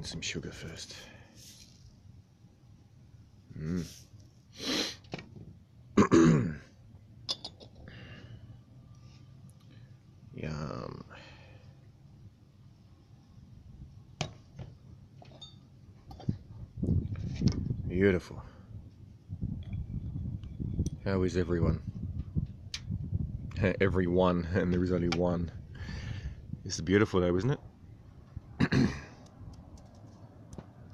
in some sugar first. Yum. Beautiful. How is everyone? Everyone, and there is only one. It's beautiful though, isn't it?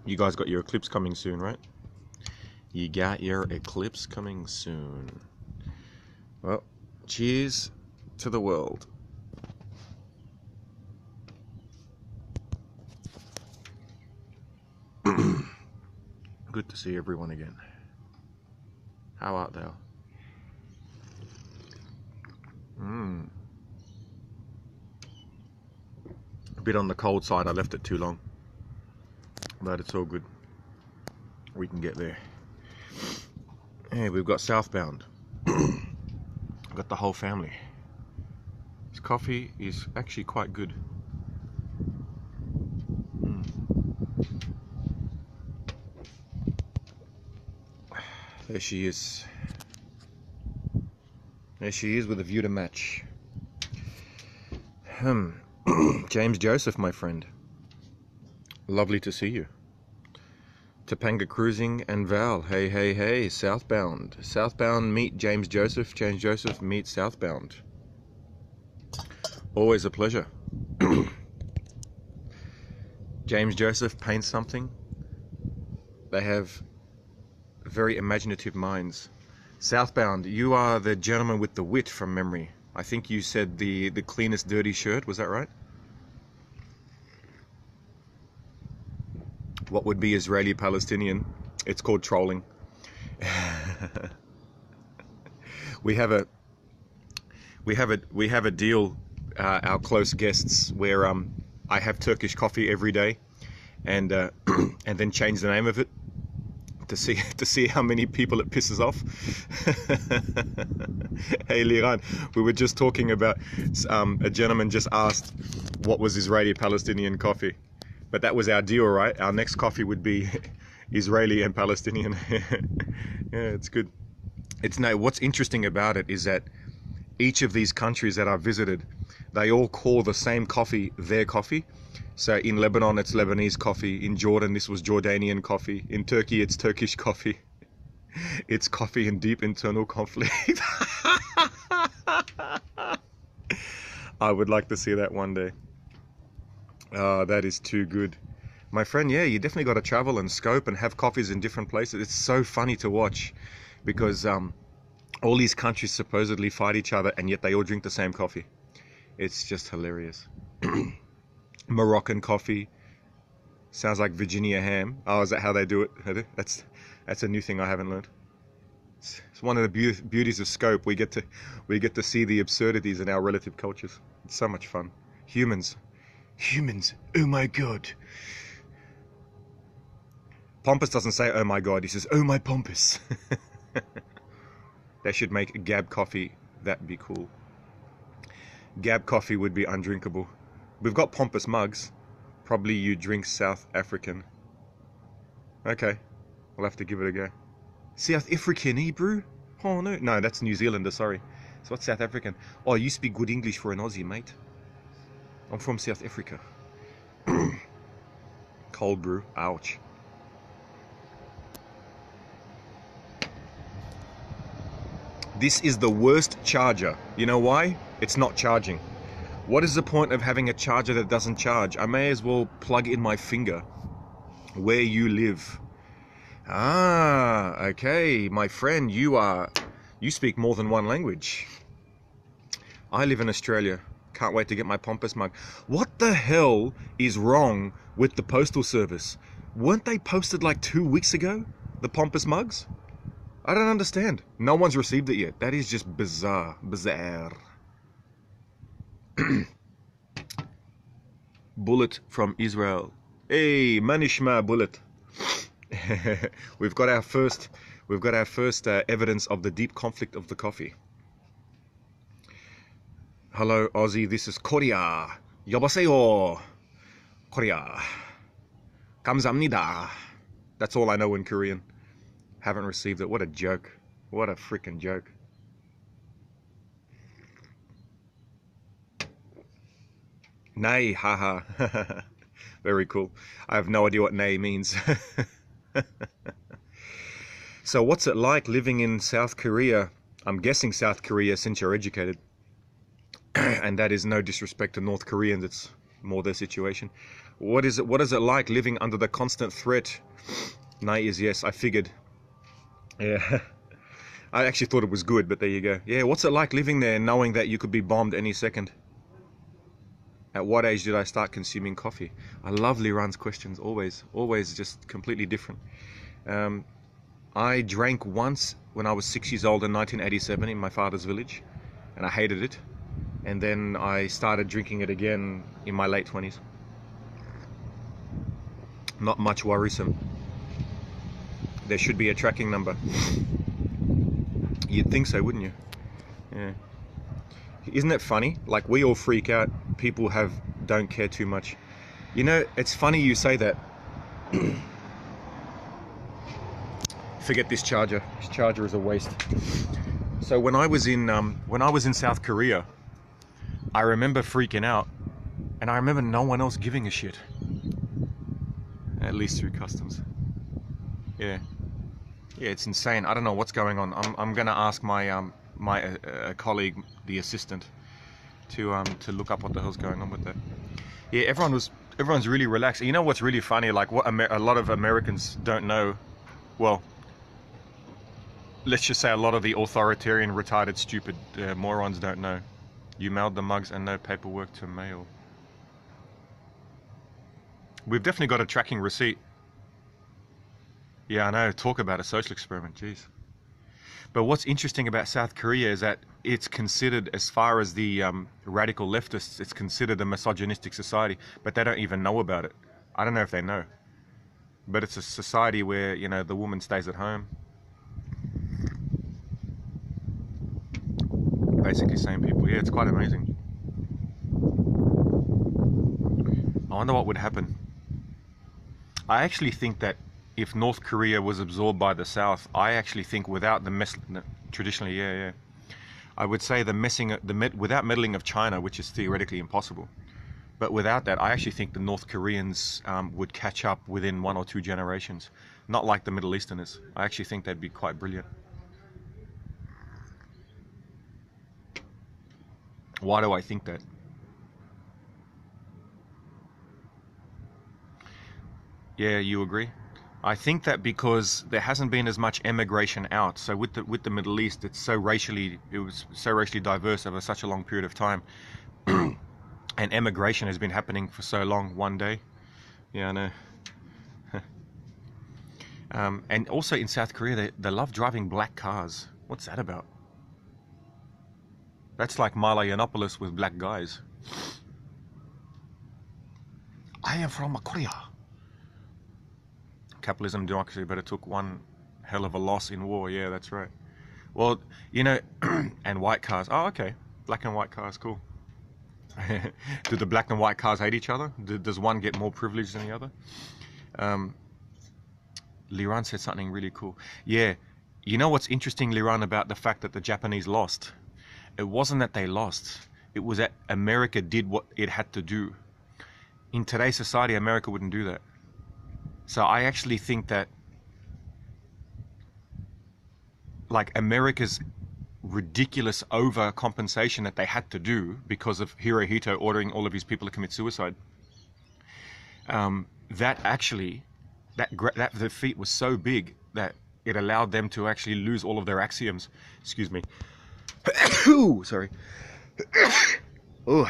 You guys got your eclipse coming soon, right? You got your eclipse coming soon. Well, cheers to the world. Good to see everyone again. How art thou? A bit on the cold side, I left it too long. But it's all good. We can get there. Hey, we've got southbound. Got the whole family. This coffee is actually quite good. There she is. There she is with a view to match. James Joseph, my friend. Lovely to see you. Topanga Cruising and Val. Hey, hey, hey. Southbound. Southbound meet James Joseph. James Joseph meet Southbound. Always a pleasure. James Joseph paints something. They have very imaginative minds. Southbound, you are the gentleman with the wit from memory. I think you said the cleanest dirty shirt, was that right? What would be Israeli Palestinian? It's called trolling. we have a deal, our close guests, where I have Turkish coffee every day, and and then change the name of it to see how many people it pisses off. Hey Liran, we were just talking about a gentleman just asked what was Israeli Palestinian coffee, but that was our deal, right? Our next coffee would be Israeli and Palestinian. Yeah, it's good. What's interesting about it is that each of these countries that I've visited, they all call the same coffee their coffee. So in Lebanon, it's Lebanese coffee. In Jordan, this was Jordanian coffee. In Turkey, it's Turkish coffee. It's coffee in deep internal conflict. I would like to see that one day. That is too good. My friend, yeah, you definitely got to travel and scope and have coffees in different places. It's so funny to watch because all these countries supposedly fight each other and yet they all drink the same coffee. It's just hilarious. Moroccan coffee sounds like Virginia ham. Oh, is that how they do it? That's a new thing I haven't learned. It's one of the beauties of scope. We get to see the absurdities in our relative cultures. It's so much fun. Humans, oh my god. Pompous doesn't say oh my god, he says oh my pompous. They should make Gab coffee. That'd be cool. Gab coffee would be undrinkable. We've got pompous mugs. Probably you drink South African. Okay, we'll have to give it a go. South African Hebrew? Oh no, no, that's New Zealander, sorry. So what's South African? Oh, you speak good English for an Aussie, mate. I'm from South Africa. Cold brew, ouch. This is the worst charger. You know why? It's not charging. What is the point of having a charger that doesn't charge? I may as well plug in my finger where you live. Ah, okay, my friend, you speak more than one language. I live in Australia. Can't wait to get my pompous mug. What the hell is wrong with the postal service? Weren't they posted like 2 weeks ago? The pompous mugs? I don't understand. No one's received it yet. That is just bizarre. Bizarre. Bullet from Israel. Hey, Manishma Bullet. We've got our first evidence of the deep conflict of the coffee. Hello, Aussie. This is Korea. Yabaseo. Korea. Kamsamnida. That's all I know in Korean. Haven't received it. What a joke. What a freaking joke. Nay, haha. Very cool. I have no idea what nay means. So what's it like living in South Korea? I'm guessing South Korea since you're educated. And that is no disrespect to North Koreans, it's more their situation. What is it like living under the constant threat? Nay is yes, I figured. Yeah. I actually thought it was good, but there you go. Yeah, what's it like living there knowing that you could be bombed any second? At what age did I start consuming coffee? I love Liran's questions, always just completely different. I drank once when I was 6 years old in 1987 in my father's village, and I hated it. And then I started drinking it again in my late 20s. Not much worrisome. There should be a tracking number. You'd think so, wouldn't you? Yeah. Isn't it funny? Like, we all freak out. People don't care too much. You know, it's funny you say that. Forget this charger. This charger is a waste. So when I was in South Korea, I remember freaking out, and I remember no one else giving a shit. At least through customs. Yeah, it's insane. I don't know what's going on. I'm gonna ask my my colleague, the assistant, to look up what the hell's going on with that. Yeah, everyone's really relaxed. You know what's really funny? Like, what a lot of Americans don't know. Well, let's just say a lot of the authoritarian, retarded, stupid morons don't know. You mailed the mugs and no paperwork to mail. We've definitely got a tracking receipt. Yeah, I know. Talk about a social experiment. Jeez. But what's interesting about South Korea is that it's considered, as far as the radical leftists, it's considered a misogynistic society, but they don't even know about it. I don't know if they know. But it's a society where, you know, the woman stays at home. Basically same people. Yeah, it's quite amazing. I wonder what would happen. I actually think that if North Korea was absorbed by the South, I actually think without the traditionally, yeah, I would say without meddling of China, which is theoretically impossible, but without that, I actually think the North Koreans would catch up within 1 or 2 generations, not like the Middle Easterners. I actually think they'd be quite brilliant. Why do I think that? Yeah, you agree? I think that because there hasn't been as much emigration out. So with the Middle East, it was so racially diverse over such a long period of time. And emigration has been happening for so long, one day. Yeah, I know. And also in South Korea, they love driving black cars. What's that about? That's like Milo Yiannopoulos with black guys. I am from Korea. Capitalism, democracy, but it took one hell of a loss in war. Yeah, that's right. Well, you know, and white cars. Oh, okay. Black and white cars, cool. Do the black and white cars hate each other? Does one get more privilege than the other? Liran said something really cool. Yeah, you know what's interesting, Liran, about the fact that the Japanese lost? It wasn't that they lost. It was that America did what it had to do. In today's society, America wouldn't do that. So I actually think that, like, America's ridiculous overcompensation that they had to do because of Hirohito ordering all of his people to commit suicide, that defeat was so big that it allowed them to actually lose all of their axioms. Excuse me. Ooh, sorry. Ooh.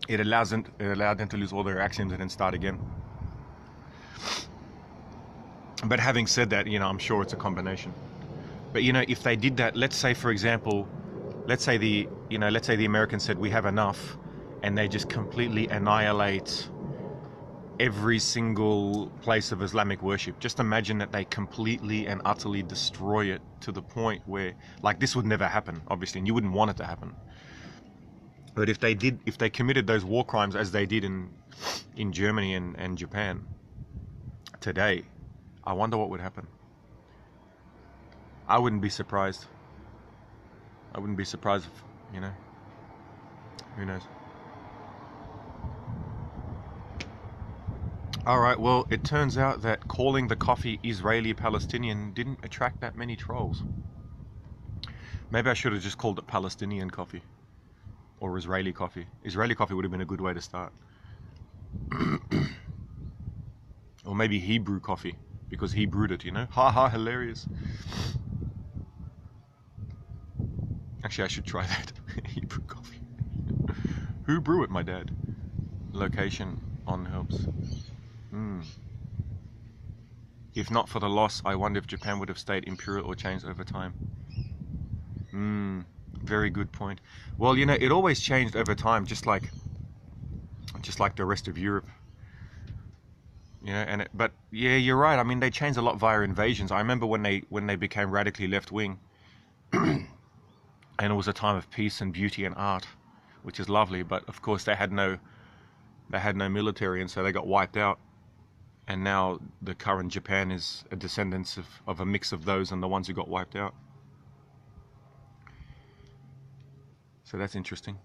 It allowed them to lose all their axioms and then start again. But having said that, you know, I'm sure it's a combination. But, you know, if they did that, let's say, for example, let's say the Americans said we have enough, and they just completely annihilate every single place of Islamic worship. Just imagine that they completely and utterly destroy it to the point where, like, this would never happen, obviously, and you wouldn't want it to happen. But if they committed those war crimes as they did in Germany and Japan today, I wonder what would happen. I wouldn't be surprised. I wouldn't be surprised if, you know, who knows. All right, well, it turns out that calling the coffee Israeli-Palestinian didn't attract that many trolls. Maybe I should have just called it Palestinian coffee or Israeli coffee. Israeli coffee would have been a good way to start. Or maybe Hebrew coffee, because he brewed it, you know? Ha ha, hilarious. Actually, I should try that. Hebrew coffee. Who brew it, my dad? Location on helps. If not for the loss, I wonder if Japan would have stayed imperial or changed over time. Very good point. Well, you know, it always changed over time, just like the rest of Europe. You know, but yeah, you're right. I mean, they changed a lot via invasions. I remember when they became radically left wing, and it was a time of peace and beauty and art, which is lovely. But of course, they had no military, and so they got wiped out. And now the current Japan is a descendant of a mix of those and the ones who got wiped out. So that's interesting.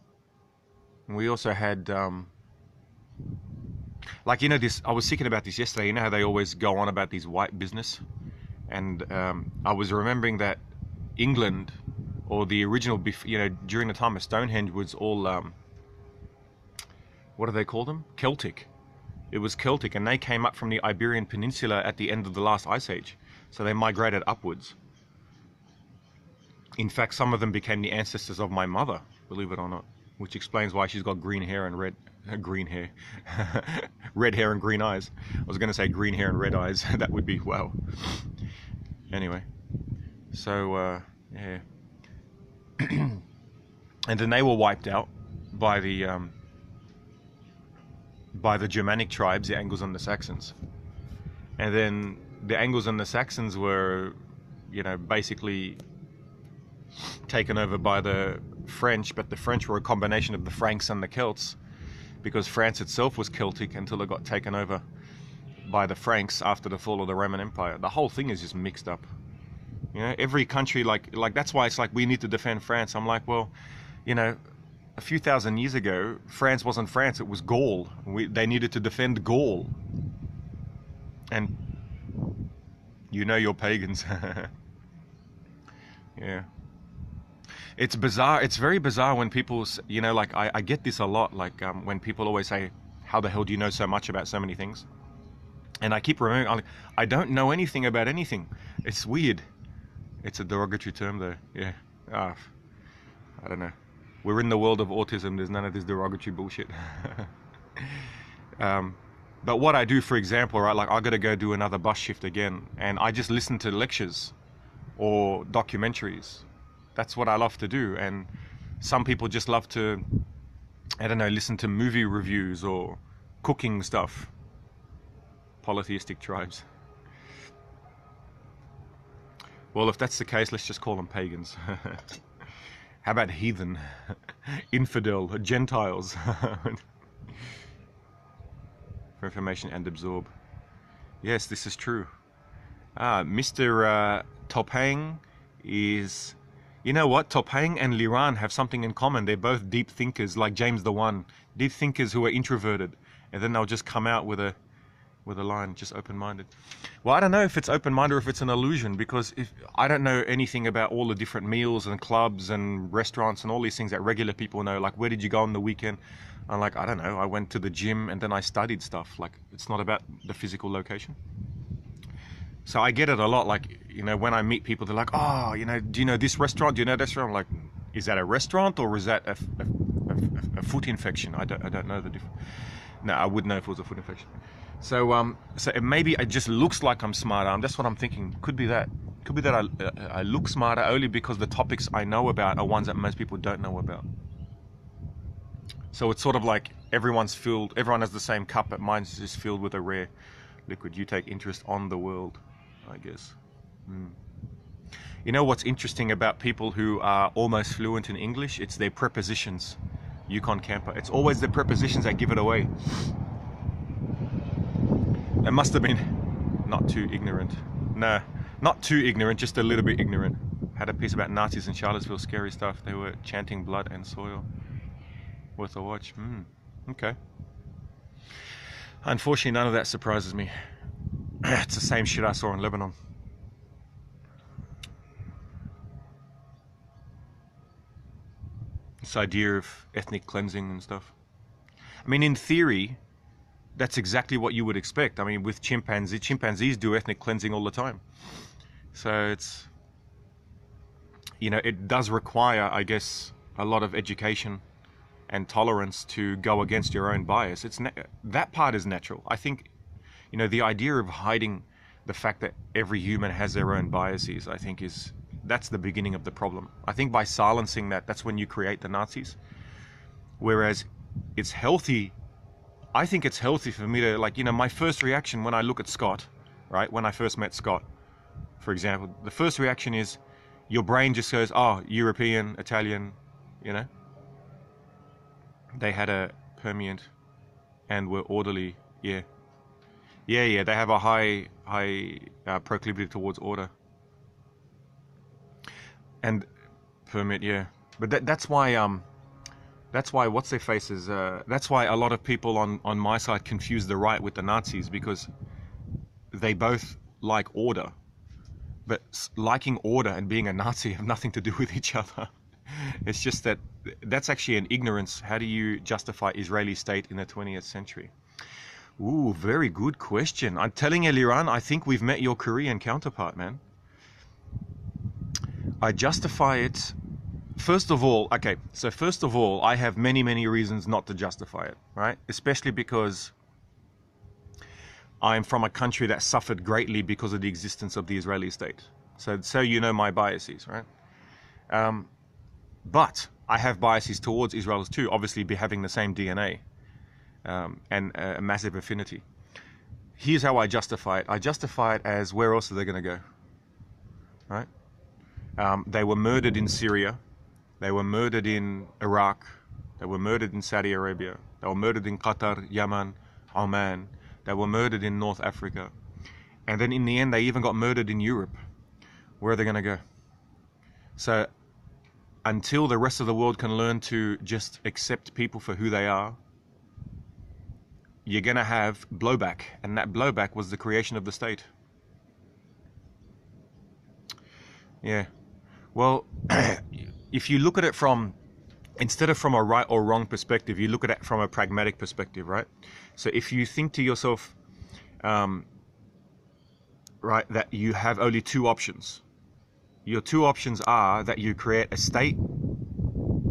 And we also had, like, you know, this, I was thinking about this yesterday, you know how they always go on about these white business? And I was remembering that England, or the original, you know, during the time of Stonehenge was all, what do they call them? Celtic. It was Celtic, and they came up from the Iberian Peninsula at the end of the last ice age. So they migrated upwards. In fact, some of them became the ancestors of my mother, believe it or not, which explains why she's got green hair and red hair and green eyes. I was going to say green hair and red eyes. That would be, wow. Anyway, so yeah. And then they were wiped out by the Germanic tribes, the Angles and the Saxons. And then the Angles and the Saxons were, you know, basically taken over by the French, but the French were a combination of the Franks and the Celts, because France itself was Celtic until it got taken over by the Franks after the fall of the Roman Empire. The whole thing is just mixed up. You know, every country, like that's why it's like we need to defend France. I'm like, well, you know, a few thousand years ago, France wasn't France, it was Gaul. They needed to defend Gaul. And you know you're pagans. Yeah. It's bizarre. It's very bizarre when people, you know, like I get this a lot, like when people always say, how the hell do you know so much about so many things? And I keep remembering, I don't know anything about anything. It's weird. It's a derogatory term though. Yeah. I don't know. We're in the world of autism. There's none of this derogatory bullshit. But what I do, for example, right, like I got to go do another bus shift again, and I just listen to lectures or documentaries. That's what I love to do. And some people just love to, I don't know, listen to movie reviews or cooking stuff. Polytheistic tribes. Well, if that's the case, let's just call them pagans. How about heathen, infidel, Gentiles? For information and absorb. Yes, this is true. Mr. Topang is... You know what? Topang and Liran have something in common. They're both deep thinkers, like James the One. Deep thinkers who are introverted. And then they'll just come out with a line, just open-minded. Well, I don't know if it's open-minded or if it's an illusion, because if I don't know anything about all the different meals and clubs and restaurants and all these things that regular people know. Like, where did you go on the weekend? I'm like, I don't know. I went to the gym and then I studied stuff. Like, it's not about the physical location. So I get it a lot. Like, you know, when I meet people, they're like, oh, you know, do you know this restaurant? Do you know this restaurant? I'm like, is that a restaurant or is that a foot infection? I don't know the difference. No, I would know if it was a foot infection. So maybe it just looks like I'm smarter. That's what I'm thinking. Could be that. Could be that I look smarter only because the topics I know about are ones that most people don't know about. So it's sort of like everyone has the same cup, but mine's just filled with a rare liquid. You take interest on the world, I guess. You know what's interesting about people who are almost fluent in English? It's their prepositions. Yukon camper. It's always the prepositions that give it away. It must have been not too ignorant. Nah, not too ignorant, just a little bit ignorant. Had a piece about Nazis in Charlottesville, scary stuff. They were chanting blood and soil. Worth a watch. Okay. Unfortunately, none of that surprises me. It's the same shit I saw in Lebanon. This idea of ethnic cleansing and stuff. I mean, in theory, that's exactly what you would expect. I mean, with chimpanzees do ethnic cleansing all the time. So it's, you know, it does require, I guess, a lot of education and tolerance to go against your own bias. That part is natural. I think, you know, the idea of hiding the fact that every human has their own biases, I think that's the beginning of the problem. I think by silencing that, that's when you create the Nazis. Whereas it's healthy, I think it's healthy for me to, like, you know, my first reaction when I look at Scott, right? When I first met Scott, for example, the first reaction is your brain just goes, oh, European, Italian, you know? They had a permeant and were orderly, yeah. Yeah, they have a high proclivity towards order. And permit, yeah. But that's why what's their faces, that's why a lot of people on my side confuse the right with the Nazis, because they both like order. But liking order and being a Nazi have nothing to do with each other. It's just that's actually an ignorance. How do you justify Israeli state in the 20th century? Ooh, very good question. I'm telling you, Liran, I think we've met your Korean counterpart, man. I justify it. First of all, I have many, many reasons not to justify it, right? Especially because I'm from a country that suffered greatly because of the existence of the Israeli state. So you know my biases, right? But I have biases towards Israel too, obviously having the same DNA and a massive affinity. Here's how I justify it. I justify it as, where else are they going to go, right? They were murdered in Syria. They were murdered in Iraq. They were murdered in Saudi Arabia. They were murdered in Qatar, Yemen, Oman. They were murdered in North Africa. And then in the end, they even got murdered in Europe. Where are they going to go? So until the rest of the world can learn to just accept people for who they are, you're going to have blowback. And that blowback was the creation of the state. Yeah. Well, if you look at it instead of from a right or wrong perspective, you look at it from a pragmatic perspective, right? So if you think to yourself, right, that you have only two options. Your two options are that you create a state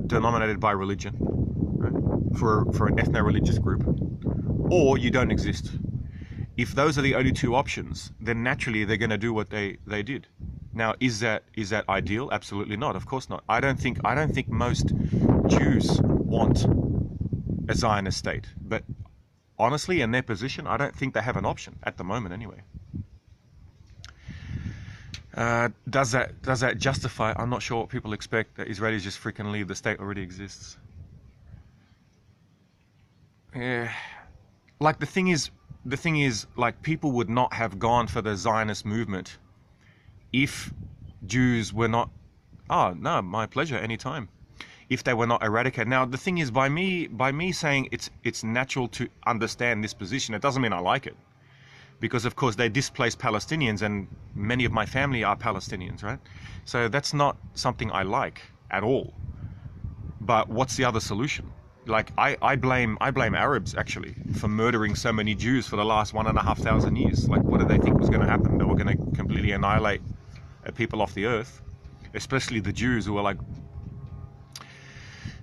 denominated by religion, right, for an ethno-religious group, or you don't exist. If those are the only two options, then naturally they're going to do what they did. Now, is that ideal? Absolutely not. Of course not. I don't think most Jews want a Zionist state. But honestly, in their position, I don't think they have an option at the moment, anyway. Does that justify? I'm not sure what people expect, that Israelis just freaking leave. The state already exists. Yeah. Like the thing is, like, people would not have gone for the Zionist movement if Jews were not, oh no, my pleasure, anytime, if they were not eradicated. Now the thing is, by me saying it's natural to understand this position, it doesn't mean I like it, because of course they displaced Palestinians, and many of my family are Palestinians, right? So that's not something I like at all. But what's the other solution? Like, I blame Arabs actually for murdering so many Jews for the last 1,500 years. Like, what did they think was going to happen? They were going to completely annihilate people off the earth, especially the Jews, who were like,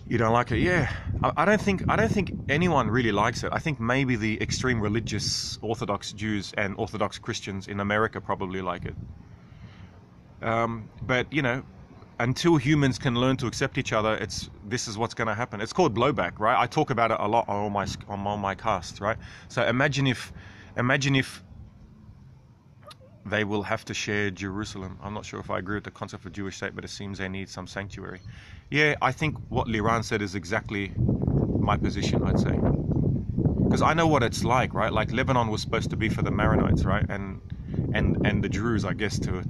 you don't like it? Yeah. I don't think anyone really likes it. I think maybe the extreme religious Orthodox Jews and Orthodox Christians in America probably like it. But you know, until humans can learn to accept each other, this is what's going to happen. It's called blowback, right? I talk about it a lot on all my casts, right? So imagine if they will have to share Jerusalem. I'm not sure if I agree with the concept of Jewish state, but it seems they need some sanctuary. Yeah, I think what Liran said is exactly my position, I'd say. Because I know what it's like, right? Like Lebanon was supposed to be for the Maronites, right? And the Druze, I guess, to a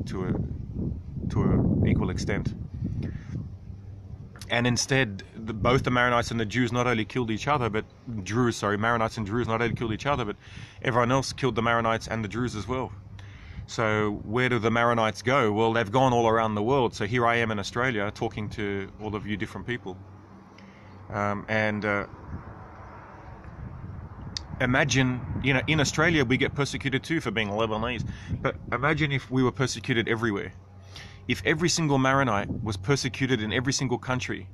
equal extent. And instead, both the Maronites and the Jews not only killed each other, but Maronites and Druze not only killed each other, but everyone else killed the Maronites and the Druze as well. So where do the Maronites go? Well, they've gone all around the world. So here I am in Australia talking to all of you different people. Imagine, in Australia we get persecuted too for being Lebanese. But imagine if we were persecuted everywhere. If every single Maronite was persecuted in every single country,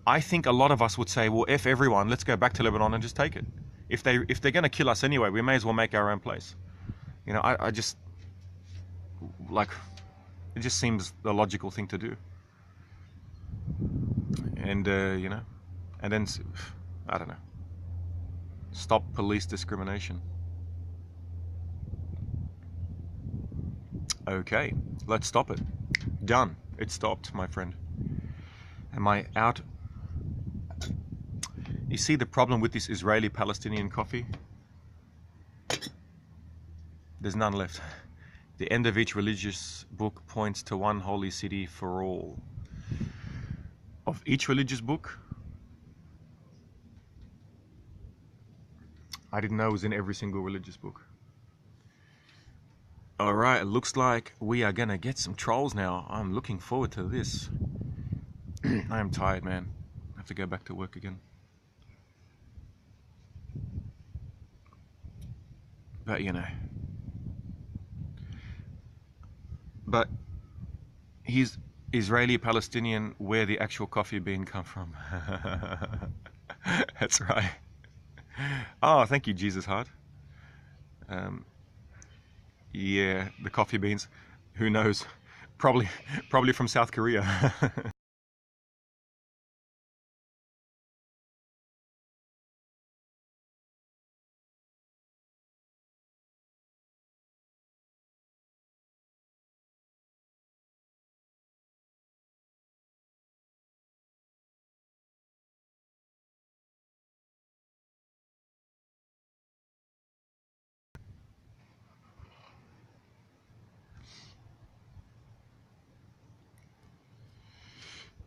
I think a lot of us would say, well, F everyone, let's go back to Lebanon and just take it. If they're going to kill us anyway, we may as well make our own place. I just, like, it just seems the logical thing to do. And, and then, I don't know. Stop police discrimination. Okay, let's stop it. Done. It stopped, my friend. Am I out? You see the problem with this Israeli-Palestinian coffee? There's none left. The end of each religious book points to one holy city for all. Of each religious book? I didn't know it was in every single religious book. Alright, it looks like we are gonna get some trolls now. I'm looking forward to this. I am tired, man. I have to go back to work again. But but he's Israeli-Palestinian, where the actual coffee bean come from. That's right. Oh, thank you, Jesus Heart. Yeah, the coffee beans. Who knows? Probably from South Korea.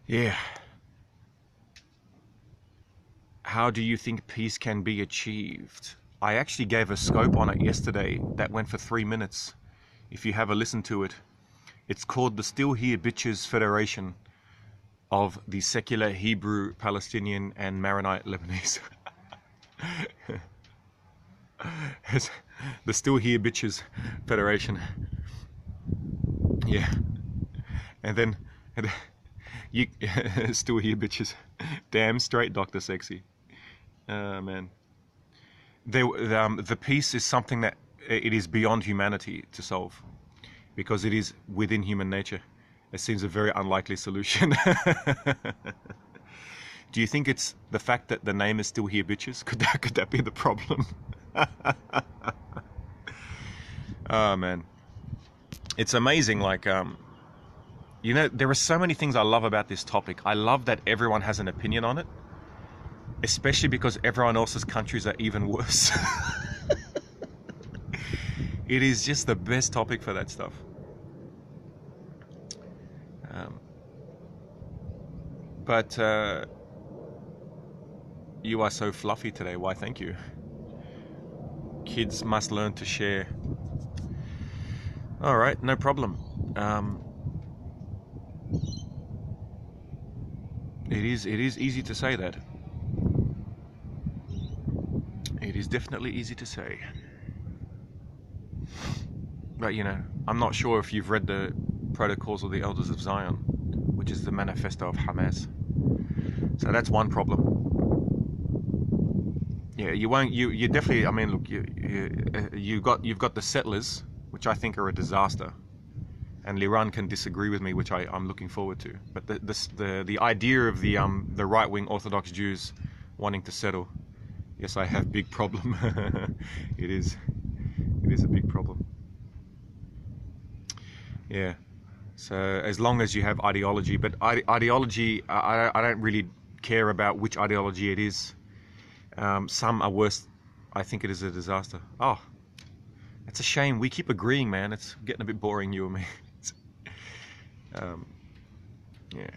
Yeah. How do you think peace can be achieved? I actually gave a scope on it yesterday that went for 3 minutes. If you have a listen to it, it's called the Still Here Bitches Federation of the Secular Hebrew, Palestinian and Maronite Lebanese. It's the Still Here Bitches Federation. Yeah. And then you still here, bitches. Damn straight, Dr. Sexy. Man. The peace is something that it is beyond humanity to solve, because it is within human nature. It seems a very unlikely solution. Do you think it's the fact that the name is Still Here, bitches? Could that be the problem? Oh man, it's amazing. Like there are so many things I love about this topic. I love that everyone has an opinion on it, especially because everyone else's countries are even worse. It is just the best topic for that stuff. But you are so fluffy today. Why, thank you. Kids must learn to share. All right, no problem. It is easy to say that. It is definitely easy to say. But I'm not sure if you've read the Protocols of the Elders of Zion, which is the manifesto of Hamas. So that's one problem. Yeah, you definitely. I mean, look, you've got the settlers, which I think are a disaster, and Liran can disagree with me, which I'm looking forward to. But the idea of the right-wing Orthodox Jews wanting to settle, yes, I have big problem. It is a big problem. Yeah. So as long as you have ideology, but ideology, I don't really care about which ideology it is. Some are worse. I think it is a disaster. Oh, it's a shame. We keep agreeing, man. It's getting a bit boring, you and me. Yeah.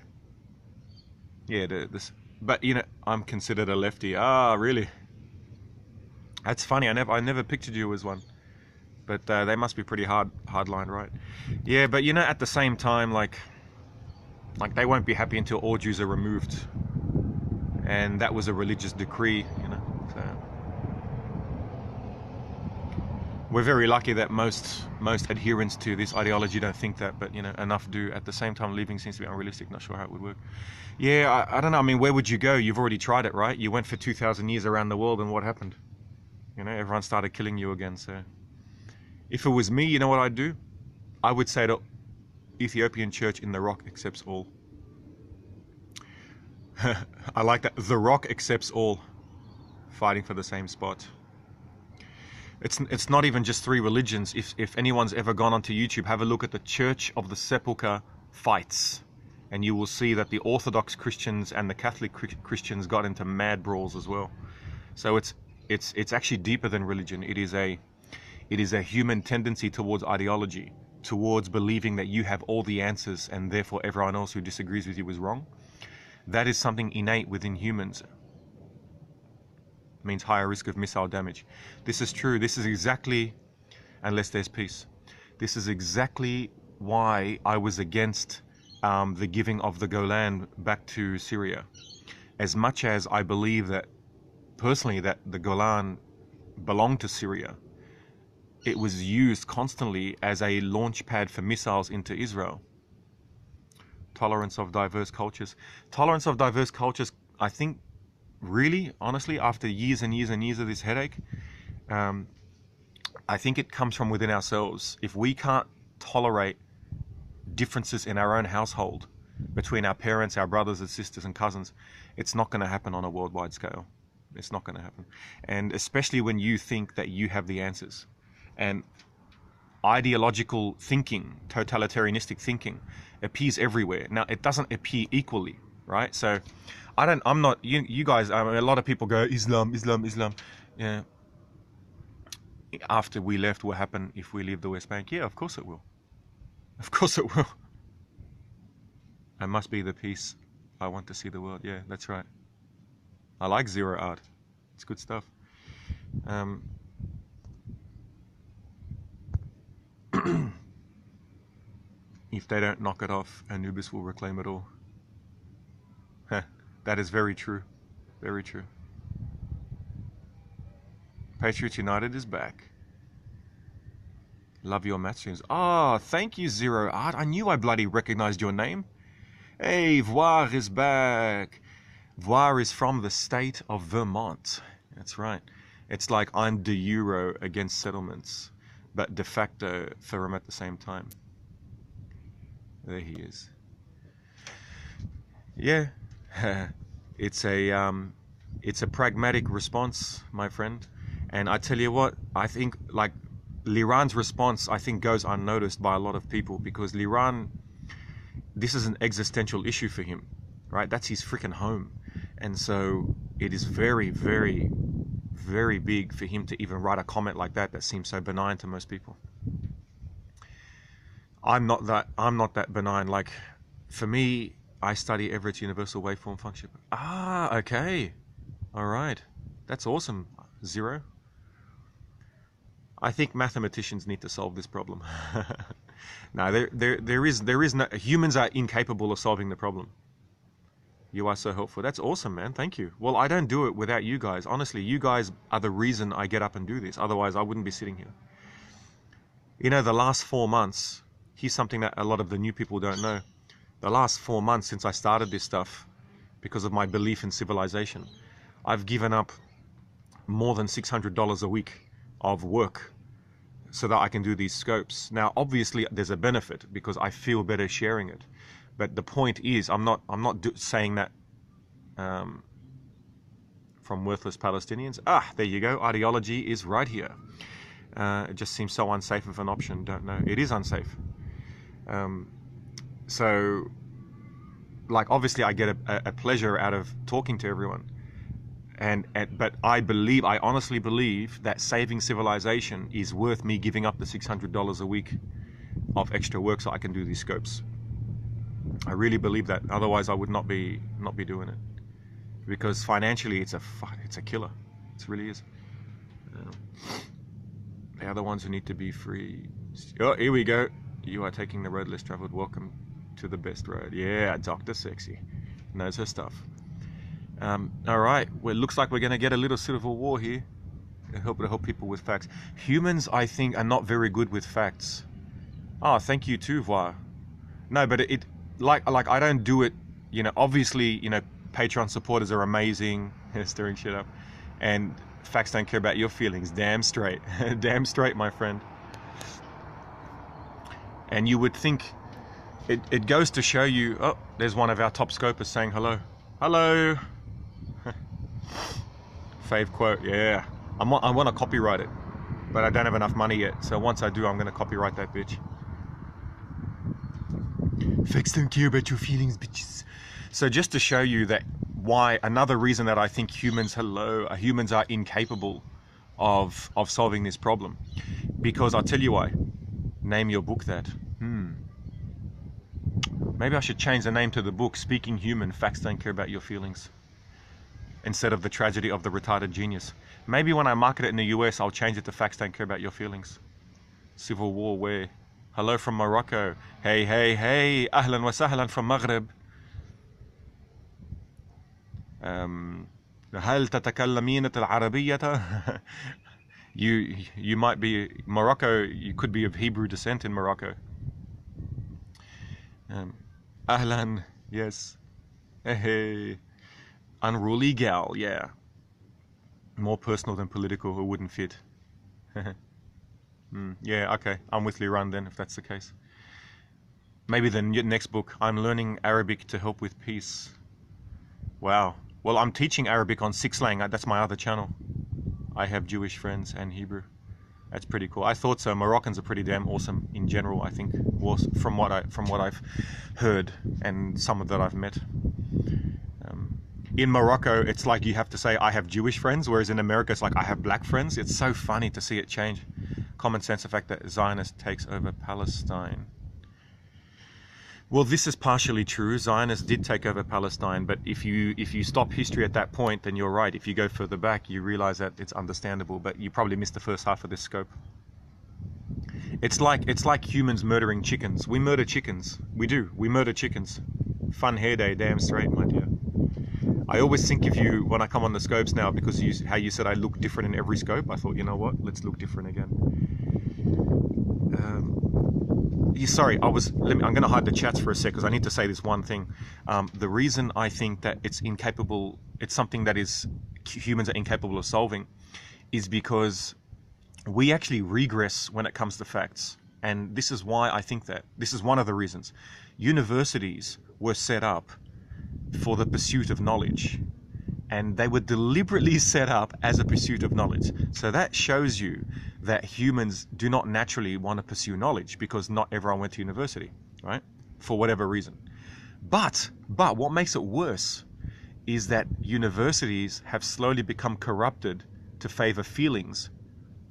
Yeah, this. But, you know, I'm considered a lefty. Ah, really? That's funny. I never pictured you as one. But they must be pretty hardline, right? Yeah, but, you know, at the same time, like they won't be happy until all Jews are removed. And that was a religious decree, you know. So we're very lucky that most adherents to this ideology don't think that, but, you know, enough do. At the same time, leaving seems to be unrealistic. Not sure how it would work. Yeah, I don't know. I mean, where would you go? You've already tried it, right? You went for 2,000 years around the world, and what happened? You know, everyone started killing you again. So if it was me, you know what I'd do? I would say to Ethiopian church in the Rock accepts all. I like that. The Rock accepts all, fighting for the same spot. It's not even just three religions. If anyone's ever gone onto YouTube, have a look at the Church of the Sepulchre fights, and you will see that the Orthodox Christians and the Catholic Christians got into mad brawls as well. So it's actually deeper than religion. It is a human tendency towards ideology, towards believing that you have all the answers and therefore everyone else who disagrees with you is wrong. That is something innate within humans. It means higher risk of missile damage. This is true. This is exactly, unless there's peace, this is exactly why I was against the giving of the Golan back to Syria. As much as I believe that, personally, that the Golan belonged to Syria, it was used constantly as a launch pad for missiles into Israel. Tolerance of diverse cultures. Tolerance of diverse cultures, I think, really, honestly, after years and years and years of this headache, I think it comes from within ourselves. If we can't tolerate differences in our own household between our parents, our brothers and sisters and cousins, it's not going to happen on a worldwide scale. It's not going to happen. And especially when you think that you have the answers. And ideological thinking, totalitarianistic thinking, appears everywhere. Now, it doesn't appear equally, right? So I'm not, you guys, I mean, a lot of people go, Islam. Yeah. After we left, what happened if we leave the West Bank? Yeah, of course it will. Of course it will. I must be the peace I want to see the world. Yeah, that's right. I like zero art. It's good stuff. If they don't knock it off, Anubis will reclaim it all. That is very true. Very true. Patriots United is back. Love your match streams. Ah, thank you, Zero Art. I knew I bloody recognized your name. Hey, Voir is back. Voir is from the state of Vermont. That's right. It's like I'm de Euro against settlements, but de facto for him at the same time. There he is. Yeah. It's a pragmatic response, my friend. And I tell you what, I think like Liran's response, I think, goes unnoticed by a lot of people, because Liran, this is an existential issue for him, right? That's his freaking home. And so it is very, very, very big for him to even write a comment like that seems so benign to most people. I'm not that benign. Like, for me, I study Everett's universal waveform function. Ah, okay. All right. That's awesome, Zero. I think mathematicians need to solve this problem. No, there is no, humans are incapable of solving the problem. You are so helpful. That's awesome, man. Thank you. Well, I don't do it without you guys. Honestly, you guys are the reason I get up and do this. Otherwise, I wouldn't be sitting here. You know, the last 4 months, here's something that a lot of the new people don't know. The last 4 months since I started this stuff, because of my belief in civilization, I've given up more than $600 a week of work so that I can do these scopes. Now, obviously, there's a benefit because I feel better sharing it. But the point is, I'm not saying that from worthless Palestinians. Ah, there you go. Ideology is right here. It just seems so unsafe of an option. Don't know. It is unsafe. So, like, obviously, I get a pleasure out of talking to everyone. But I honestly believe that saving civilization is worth me giving up the $600 a week of extra work so I can do these scopes. I really believe that. Otherwise, I would not be doing it, because financially, it's a killer. It really is. The other ones who need to be free. Oh, here we go. You are taking the road less traveled. Welcome to the best road. Yeah, Dr. Sexy knows her stuff. All right. Well, it looks like we're going to get a little civil war here. I hope to help people with facts. Humans, I think, are not very good with facts. Oh, thank you too, Voir. No, but it like I don't do it. You know, obviously, you know, Patreon supporters are amazing. Stirring shit up, and facts don't care about your feelings. Damn straight, damn straight, my friend. And you would think it goes to show you. Oh, there's one of our top scopers saying hello. Hello. Fave quote. Yeah, I want to copyright it, but I don't have enough money yet. So once I do, I'm going to copyright that bitch. Facts don't care about your feelings, bitches. So just to show you that why, another reason that I think humans are incapable of solving this problem. Because I'll tell you why. Name your book that. Maybe I should change the name to the book, Speaking Human, Facts Don't Care About Your Feelings, instead of The Tragedy of the Retarded Genius. Maybe when I market it in the US, I'll change it to Facts Don't Care About Your Feelings. Civil War where? Hello from Morocco. Hey, hey, hey. Ahlan wa sahlan from Maghreb. هل تتكلمين العربية? You might be Morocco. You could be of Hebrew descent in Morocco. Ahlan, yes. Hey, unruly gal, yeah. More personal than political, who wouldn't fit. Yeah, okay. I'm with Liran then, if that's the case. Maybe the next book, I'm learning Arabic to help with peace. Wow. Well, I'm teaching Arabic on Sixlang. That's my other channel. I have Jewish friends and Hebrew. That's pretty cool. I thought so. Moroccans are pretty damn awesome in general, I think, from what I've heard and some of that I've met. In Morocco, it's like you have to say, I have Jewish friends, whereas in America, it's like, I have black friends. It's so funny to see it change. Common sense, the fact that Zionist takes over Palestine. Well, this is partially true. Zionists did take over Palestine, but if you stop history at that point, then you're right. If you go further back, you realize that it's understandable, but you probably missed the first half of this scope. It's like humans murdering chickens. We murder chickens. We do. We murder chickens. Fun hair day, damn straight, my dear. I always think of you when I come on the scopes now, because how you said I look different in every scope. I thought, you know what? Let's look different again. Sorry, I'm going to hide the chats for a sec because I need to say this one thing. The reason I think that it's something that humans are incapable of solving, is because we actually regress when it comes to facts. And this is why I think that. This is one of the reasons. Universities were set up for the pursuit of knowledge, and they were deliberately set up as a pursuit of knowledge. So that shows you that humans do not naturally want to pursue knowledge, because not everyone went to university, right? For whatever reason. But what makes it worse is that universities have slowly become corrupted to favor feelings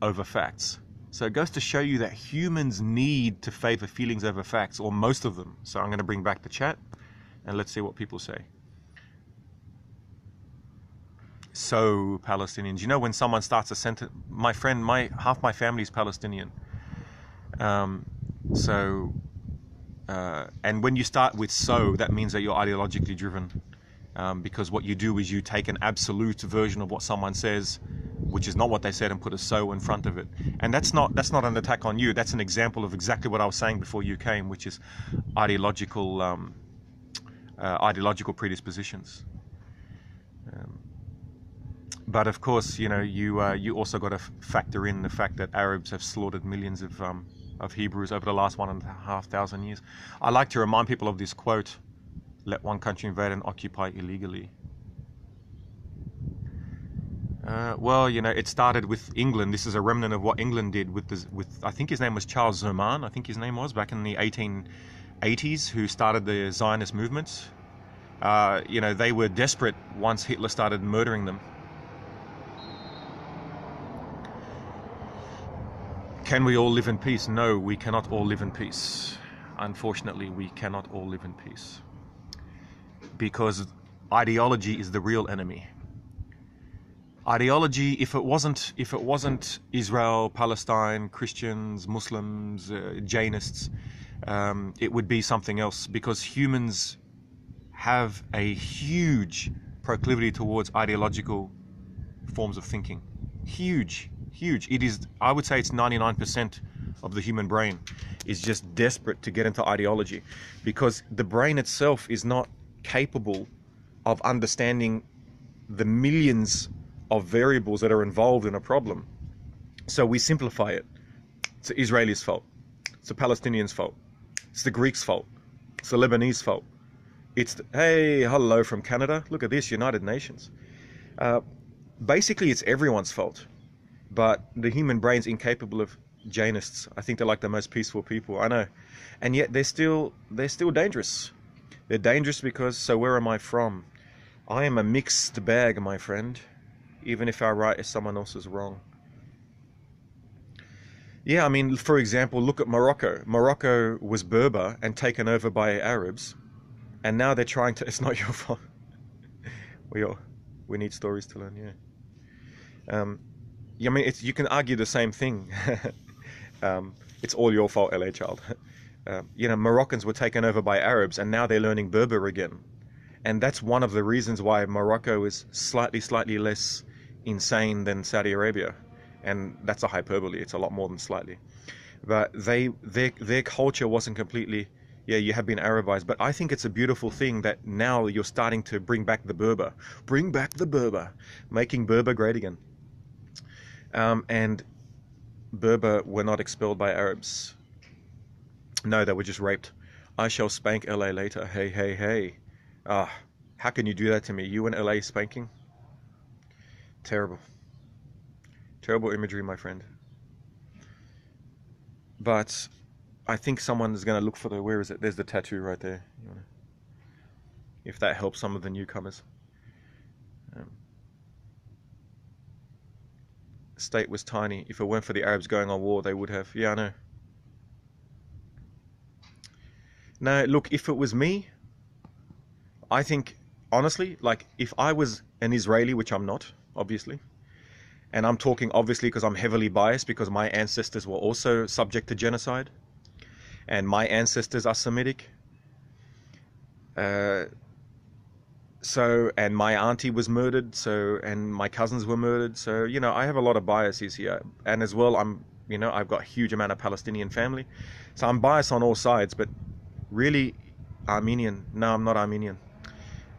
over facts. So it goes to show you that humans need to favor feelings over facts, or most of them. So I'm going to bring back the chat, and let's see what people say. So Palestinians, you know, when someone starts a sentence, my friend, half my family is Palestinian. And when you start with so, that means that you're ideologically driven, because what you do is you take an absolute version of what someone says, which is not what they said, and put a so in front of it. And that's not an attack on you. That's an example of exactly what I was saying before you came, which is ideological predispositions. But of course, you know, you also got to factor in the fact that Arabs have slaughtered millions of Hebrews over the last 1,500 years. I like to remind people of this quote: "Let one country invade and occupy illegally." Well, you know, it started with England. This is a remnant of what England did with I think his name was Charles Zerman. I think his name was back in the 1880s, who started the Zionist movement. You know, they were desperate once Hitler started murdering them. Can we all live in peace? No, we cannot all live in peace. Unfortunately, we cannot all live in peace. Because ideology is the real enemy. Ideology, if it wasn't Israel, Palestine, Christians, Muslims, Jainists, it would be something else, because humans have a huge proclivity towards ideological forms of thinking. Huge. It is, I would say it's 99% of the human brain is just desperate to get into ideology, because the brain itself is not capable of understanding the millions of variables that are involved in a problem. So we simplify it. It's the Israelis' fault. It's the Palestinians' fault. It's the Greeks' fault. It's the Lebanese fault. It's the, hey, hello from Canada. Look at this, United Nations. Basically, it's everyone's fault. But the human brain's incapable of Jainists. I think they're like the most peaceful people. I know. And yet they're still dangerous. They're dangerous because, so where am I from? I am a mixed bag, my friend. Even if our right is someone else's wrong. Yeah, I mean, for example, look at Morocco. Morocco was Berber and taken over by Arabs. And now they're trying to... It's not your fault. We need stories to learn, yeah. I mean, you can argue the same thing. It's all your fault, LA child. Moroccans were taken over by Arabs, and now they're learning Berber again. And that's one of the reasons why Morocco is slightly less insane than Saudi Arabia. And that's a hyperbole. It's a lot more than slightly. But their culture wasn't completely... Yeah, you have been Arabized. But I think it's a beautiful thing that now you're starting to bring back the Berber. Bring back the Berber. Making Berber great again. And Berber were not expelled by Arabs. No, they were just raped. I shall spank LA later. Hey. How can you do that to me? You and LA spanking? Terrible. Terrible imagery, my friend. But I think someone is going to look for the... Where is it? There's the tattoo right there. If that helps some of the newcomers. The state was tiny. If it weren't for the Arabs going on war, they would have. Yeah, I know. No, look, if it was me, I think, honestly, like, if I was an Israeli, which I'm not, obviously, and I'm talking obviously because I'm heavily biased because my ancestors were also subject to genocide, and my ancestors are Semitic, and my auntie was murdered, and my cousins were murdered, so, I have a lot of biases here, and as well, I've got a huge amount of Palestinian family, so I'm biased on all sides, but really, Armenian, no, I'm not Armenian,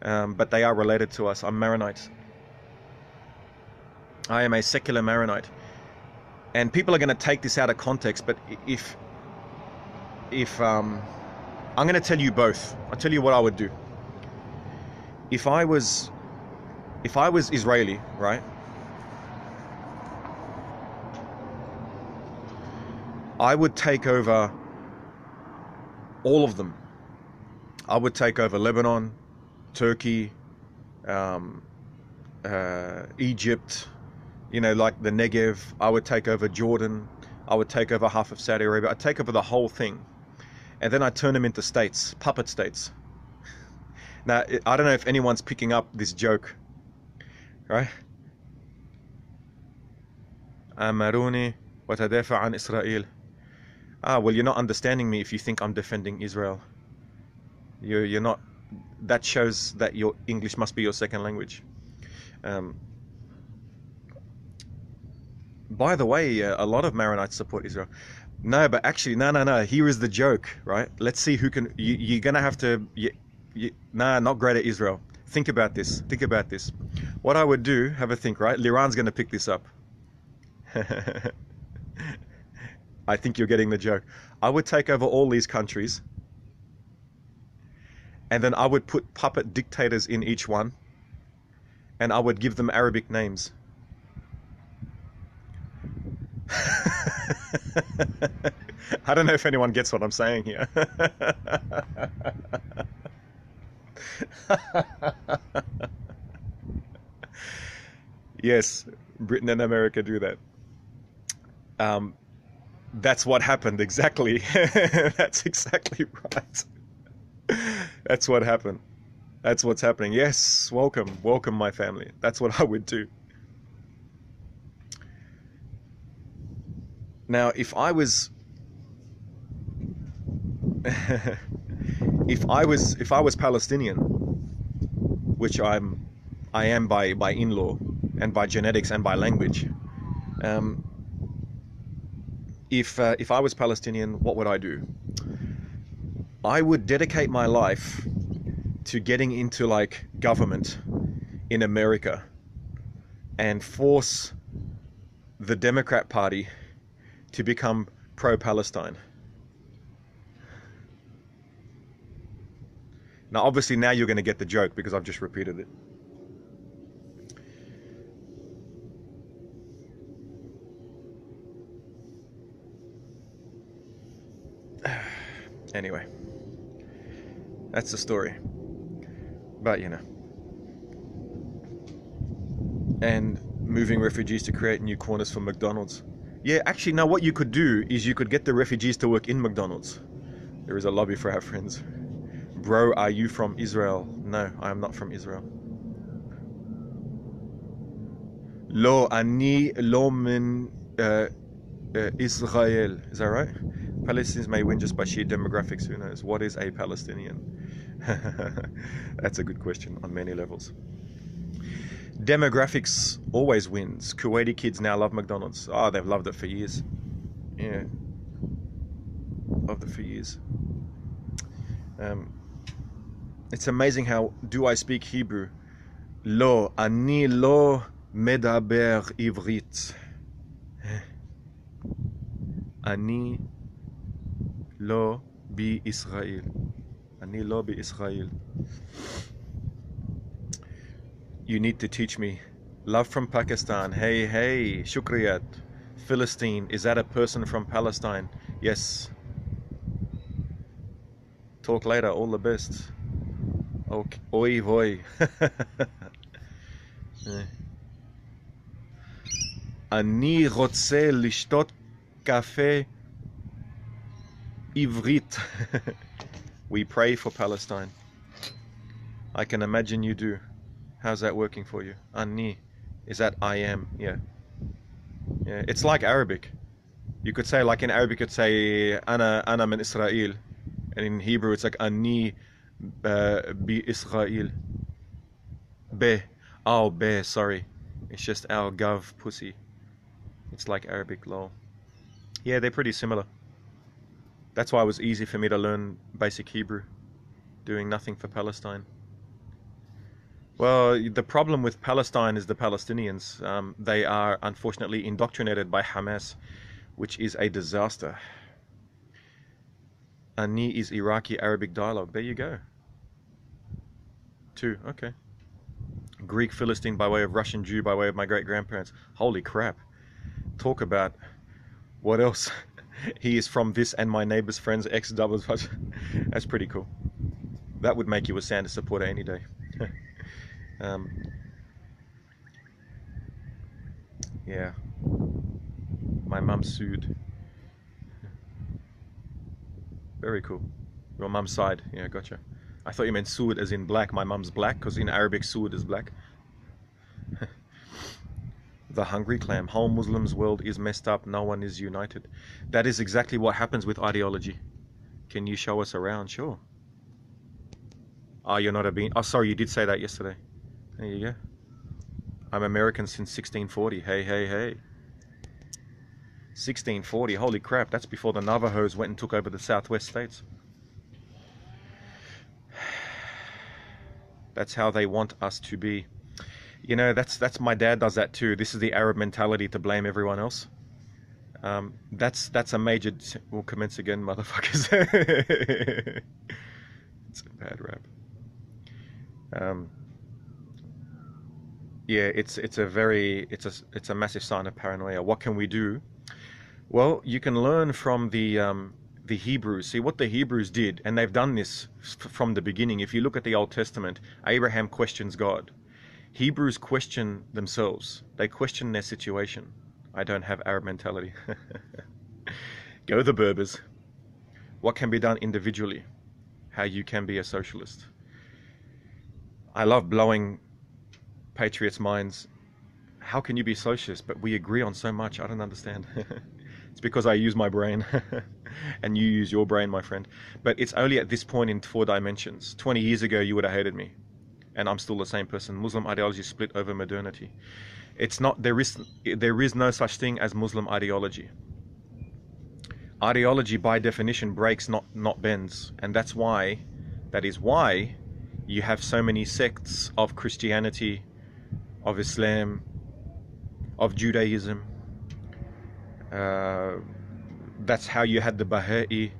but they are related to us. I'm Maronite. I am a secular Maronite, and people are going to take this out of context, but if I'm going to tell you both. I'll tell you what I would do. If I was Israeli, right? I would take over all of them. I would take over Lebanon, Turkey, Egypt, like the Negev. I would take over Jordan. I would take over half of Saudi Arabia. I'd take over the whole thing. And then I'd turn them into states, puppet states. Now, I don't know if anyone's picking up this joke, right? Amaruni wa tadafa an Israel. Well, you're not understanding me if you think I'm defending Israel. You're not. That shows that your English must be your second language. By the way, a lot of Maronites support Israel. No, but actually, no. Here is the joke, right? Let's see who can. You're gonna have to. Not Greater Israel. Think about this. What I would do, have a think, right? Liran's gonna pick this up. I think you're getting the joke. I would take over all these countries, and then I would put puppet dictators in each one, and I would give them Arabic names. I don't know if anyone gets what I'm saying here. Yes, Britain and America do that. That's what happened, exactly. That's exactly right. That's what happened. That's what's happening. Yes, welcome, welcome my family. That's what I would do. Now, if I was if I was Palestinian, which I am by in-law and by genetics and by language, um, if I was Palestinian, what would I do? I would dedicate my life to getting into like government in America and force the Democrat Party to become pro-Palestine. Now, obviously, now you're going to get the joke because I've just repeated it. Anyway, that's the story. But, you know. And moving refugees to create new corners for McDonald's. Yeah, actually, now what you could do is you could get the refugees to work in McDonald's. There is a lobby for our friends. Bro, are you from Israel? No, I am not from Israel. Lo, ani lo min Israel. Is that right? Palestinians may win just by sheer demographics. Who knows? What is a Palestinian? That's a good question on many levels. Demographics always wins. Kuwaiti kids now love McDonald's. Oh, they've loved it for years. Yeah. Loved it for years. It's amazing how, do I speak Hebrew? Lo, ani lo medaber ivrit. Ani lo bi Israel. Ani lo bi Israel. You need to teach me. Love from Pakistan. Hey, hey, Shukriyat. Philistine, is that a person from Palestine? Yes. Talk later, all the best. Okay. Oi, voi. אני רוצה לשתות קפה עברית. We pray for Palestine. I can imagine you do. How's that working for you? Ani. Is that I am? Yeah. Yeah. It's like Arabic. You could say, like in Arabic, you could say Ana min Israel. And in Hebrew, it's like Ani bi Israel. Be. Oh, be, sorry. It's just our gov pussy. It's like Arabic, lol. Yeah, they're pretty similar. That's why it was easy for me to learn basic Hebrew, doing nothing for Palestine. Well, the problem with Palestine is the Palestinians. They are unfortunately indoctrinated by Hamas, which is a disaster. Ani is Iraqi-Arabic dialogue. There you go. 2, okay. Greek Philistine by way of Russian Jew by way of my great-grandparents. Holy crap. Talk about what else? He is from this and my neighbor's friend's ex-doubles. That's pretty cool. That would make you a Sanders supporter any day. Yeah. My mum sued. Very cool. Your mum's side. Yeah, gotcha. I thought you meant Suud as in black. My mum's black, because in Arabic Suud is black. The hungry clam. Whole Muslims world is messed up. No one is united. That is exactly what happens with ideology. Can you show us around? Sure. Oh, you're not a bean. Oh, sorry, you did say that yesterday. There you go. I'm American since 1640. Hey, hey, hey. 1640. Holy crap. That's before the Navajos went and took over the Southwest states. That's how they want us to be. You know, that's my dad does that too. This is the Arab mentality to blame everyone else. That's a major. We'll commence again, motherfuckers. It's a bad rap. Yeah, it's a massive sign of paranoia. What can we do? Well, you can learn from the Hebrews. See what the Hebrews did, and they've done this from the beginning. If you look at the Old Testament, Abraham questions God. Hebrews question themselves. They question their situation. I don't have Arab mentality. Go the Berbers. What can be done individually? How you can be a socialist. I love blowing patriots' minds. How can you be socialist? But we agree on so much. I don't understand. It's because I use my brain and you use your brain, my friend. But it's only at this point in 4 dimensions. 20 years ago, you would have hated me. And I'm still the same person. Muslim ideology split over modernity. It's not, there is no such thing as Muslim ideology. Ideology by definition breaks, not bends. And that is why you have so many sects of Christianity, of Islam, of Judaism. That's how you had the Baha'i,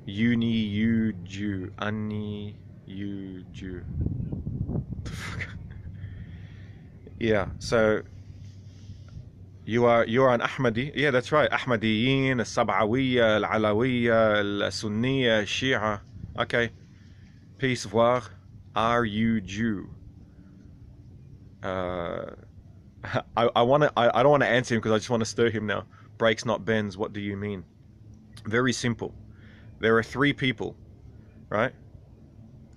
you Jew, Ani, you Jew. Yeah, so you are an Ahmadi. Yeah, that's right. Ahmadiyin, al-Sab'awiyya, al-Alawiyya, al-Sunniyya, al-Shia. Okay. Peace, voir. Are you Jew? I don't want to answer him because I just want to stir him now. Breaks not bends. What do you mean? Very simple. There are 3 people, right?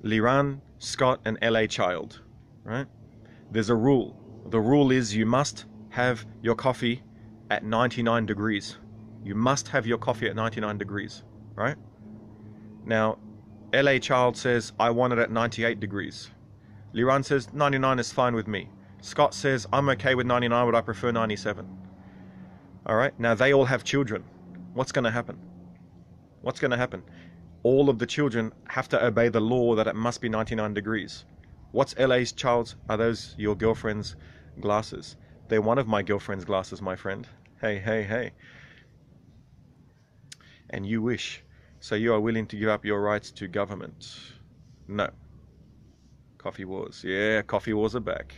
Liran, Scott, and LA Child, right? There's a rule. The rule is you must have your coffee at 99 degrees. You must have your coffee at 99 degrees, right? Now, LA Child says, I want it at 98 degrees. Liran says, 99 is fine with me. Scott says, I'm okay with 99, but I prefer 97. All right, now they all have children. What's going to happen? What's going to happen? All of the children have to obey the law that it must be 99 degrees. What's LA's Child's? Are those your girlfriend's glasses? They're one of my girlfriend's glasses, my friend. Hey, hey, hey. And you wish. So you are willing to give up your rights to government? No. Coffee wars. Yeah, coffee wars are back.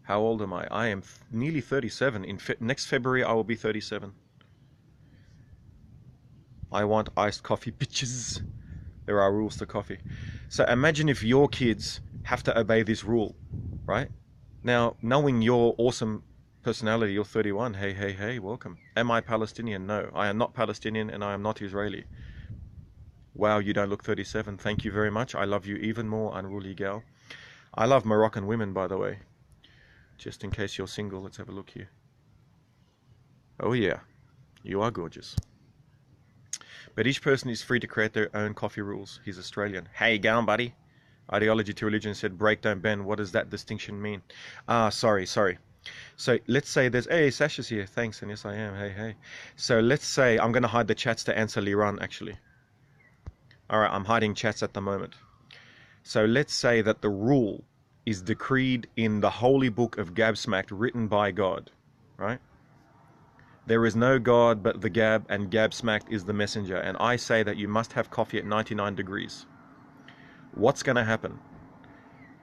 How old am I? I am nearly 37. Next February, I will be 37. I want iced coffee, bitches. There are rules to coffee. So imagine if your kids have to obey this rule, right? Now, knowing your awesome personality, you're 31. Hey, hey, hey, welcome. Am I Palestinian? No, I am not Palestinian and I am not Israeli. Wow, you don't look 37. Thank you very much. I love you even more, unruly gal. I love Moroccan women, by the way. Just in case you're single, let's have a look here. Oh yeah, you are gorgeous. But each person is free to create their own coffee rules. He's Australian. Hey, go on, buddy. Ideology to religion said break, don't bend. What does that distinction mean? Sorry. So let's say there's, hey, Sasha's here. Thanks, and yes, I am. Hey, hey. So let's say, I'm going to hide the chats to answer Liran, actually. All right, I'm hiding chats at the moment. So let's say that the rule is decreed in the holy book of Gabsmacked, written by God, right? There is no God but the Gab, and Gabsmacked is the messenger. And I say that you must have coffee at 99 degrees. What's going to happen,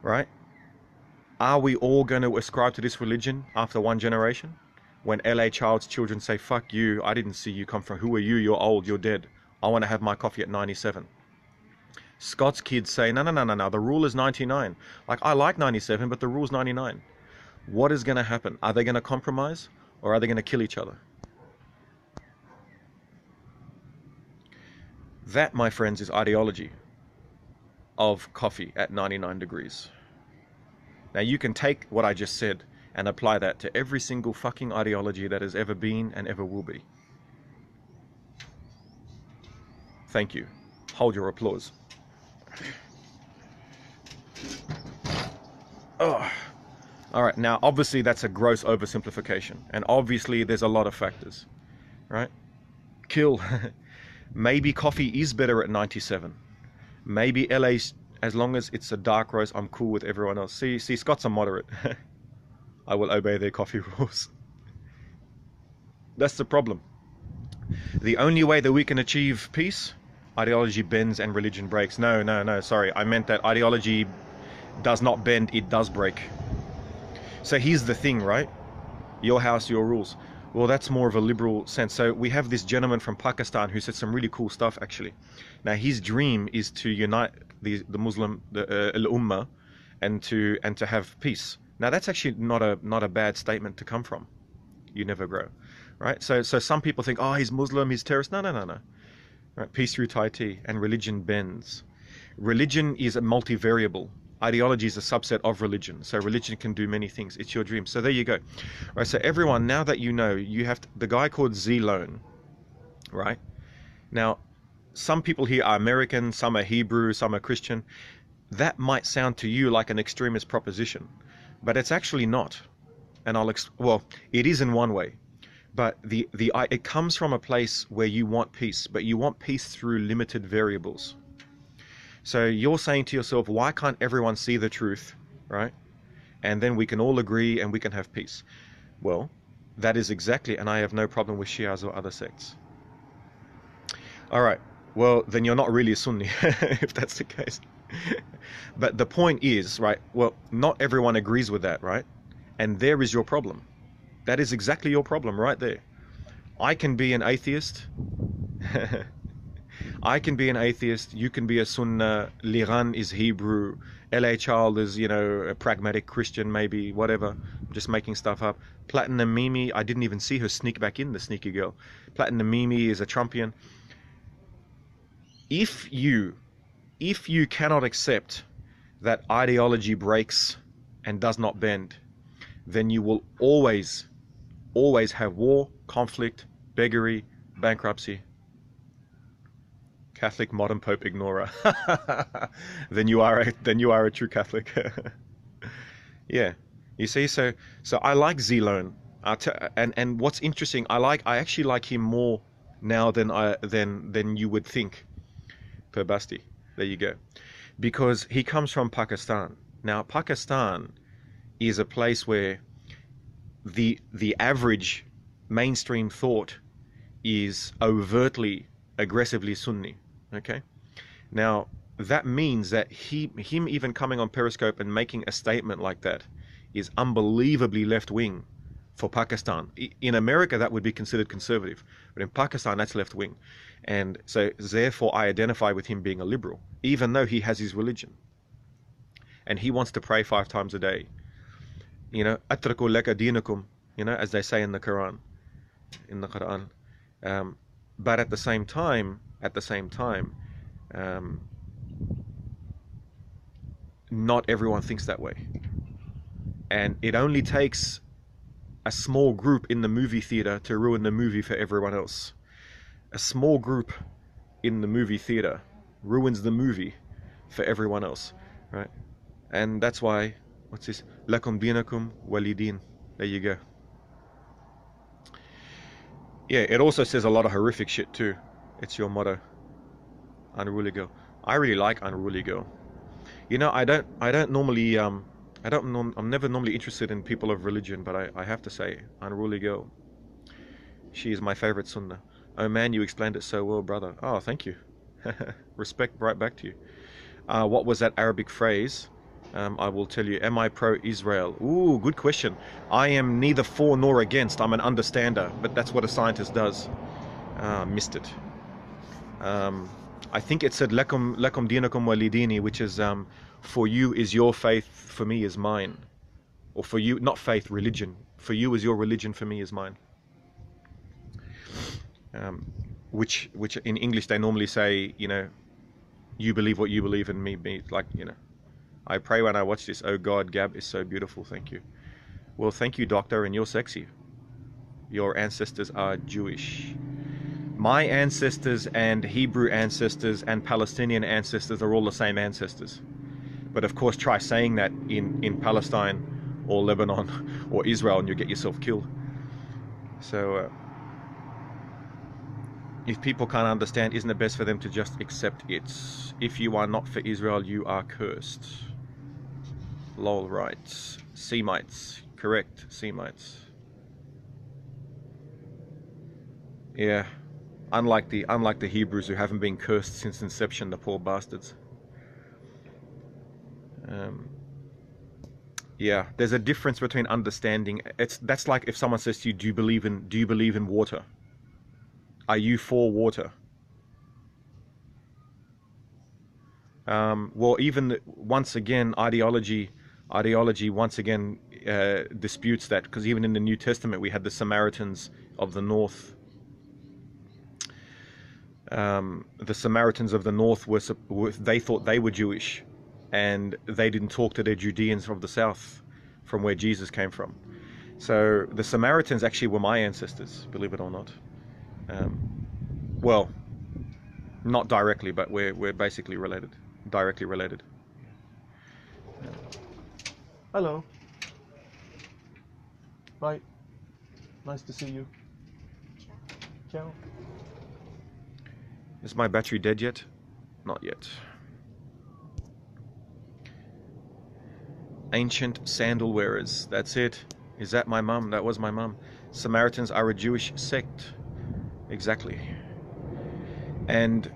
right? Are we all going to ascribe to this religion after 1 generation? When LA Child's children say, fuck you, I didn't see you come from, who are you, you're old, you're dead. I want to have my coffee at 97. Scott's kids say, no, the rule is 99. Like, I like 97, but the rule's 99. What is going to happen? Are they going to compromise, or are they going to kill each other? That, my friends, is ideology of coffee at 99 degrees. Now you can take what I just said and apply that to every single fucking ideology that has ever been and ever will be. Thank you. Hold your applause. Oh. All right, now obviously that's a gross oversimplification, and obviously there's a lot of factors, right? Kill. Maybe coffee is better at 97. Maybe LA's, as long as it's a dark roast, I'm cool with everyone else. See, Scott's a moderate. I will obey their coffee rules. That's the problem. The only way that we can achieve peace, ideology bends and religion breaks. No, sorry. I meant that ideology does not bend, it does break. So here's the thing, right? Your house, your rules. Well, that's more of a liberal sense. So we have this gentleman from Pakistan who said some really cool stuff, actually. Now, his dream is to unite the Muslim, the Ummah, and to have peace. Now that's actually not a bad statement to come from. You never grow, right? So some people think, oh, he's Muslim, he's terrorist. No, no, no, no. Right? Peace through Tai Chi, and religion bends. Religion is a multivariable. Ideology is a subset of religion. So religion can do many things. It's your dream. So there you go. Right. So everyone, now that you know, you have the guy called Z-Lone, right? Now, some people here are American, some are Hebrew, some are Christian. That might sound to you like an extremist proposition, but it's actually not. And well, it is in one way, but it comes from a place where you want peace, but you want peace through limited variables. So you're saying to yourself, why can't everyone see the truth, right? And then we can all agree and we can have peace. Well, that is exactly, and I have no problem with Shias or other sects. All right, well, then you're not really a Sunni, if that's the case. But the point is, right, well, not everyone agrees with that, right? And there is your problem. That is exactly your problem right there. I can be an atheist. I can be an atheist. You can be a Sunnah. Liran is Hebrew. L.A. Child is, you know, a pragmatic Christian, maybe, whatever. I'm just making stuff up. Platinum Mimi, I didn't even see her sneak back in, the sneaky girl. Platinum Mimi is a Trumpian. If you cannot accept that ideology breaks and does not bend, then you will always have war, conflict, beggary, bankruptcy. Catholic modern Pope ignorer. then you are a true Catholic. Yeah, you see. So I like Z-Lone, and what's interesting, I actually like him more now than you would think. Per Basti, there you go, because he comes from Pakistan. Now Pakistan is a place where the average mainstream thought is overtly, aggressively Sunni. Okay, now that means that him even coming on Periscope and making a statement like that is unbelievably left-wing for Pakistan. In America, that would be considered conservative, but in Pakistan, that's left-wing. And so therefore I identify with him being a liberal, even though he has his religion and he wants to pray 5 times a day. You know, atraku laka dinakum, you know, as they say in the Quran. But at the same time, not everyone thinks that way. And it only takes a small group in the movie theater to ruin the movie for everyone else. A small group in the movie theater ruins the movie for everyone else, right? And that's why, what's this? Lakum dinakum walidin. There you go. Yeah, it also says a lot of horrific shit too. It's your motto. Unruly girl. I really like Unruly Girl. You know, I'm never normally interested in people of religion, but I have to say, Unruly Girl, she is my favorite Sunnah. Oh man, you explained it so well, brother. Oh, thank you. Respect right back to you. What was that Arabic phrase? I will tell you. Am I pro-Israel? Ooh, good question. I am neither for nor against. I'm an understander, but that's what a scientist does. Missed it. I think it said lakum dinakum walidini, which is for you is your faith, for me is mine. Or for you, not faith, religion. For you is your religion, for me is mine. Which in English they normally say, you know, you believe what you believe and me, like, you know. I pray when I watch this, oh God, Gab is so beautiful, thank you. Well, thank you, doctor, and you're sexy. Your ancestors are Jewish. My ancestors and Hebrew ancestors and Palestinian ancestors are all the same ancestors. But of course, try saying that in Palestine or Lebanon or Israel and you'll get yourself killed. So if people can't understand, isn't it best for them to just accept it? If you are not for Israel, you are cursed. Lol, right. Semites. Correct, Semites. Yeah. Unlike the Hebrews who haven't been cursed since inception, the poor bastards. Yeah, there's a difference between understanding. That's like if someone says to you, do you believe in water? Are you for water? Well, even once again, ideology once again disputes that, because even in the New Testament we had the Samaritans of the north. The Samaritans of the north they thought they were Jewish, and they didn't talk to their Judeans of the south, from where Jesus came from. So the Samaritans actually were my ancestors, believe it or not. Well, not directly, but we're basically related, directly related. Hello. Bye. Nice to see you. Ciao. Is my battery dead yet? Not yet. Ancient sandal wearers. That's it. Is that my mum? That was my mum. Samaritans are a Jewish sect. Exactly. And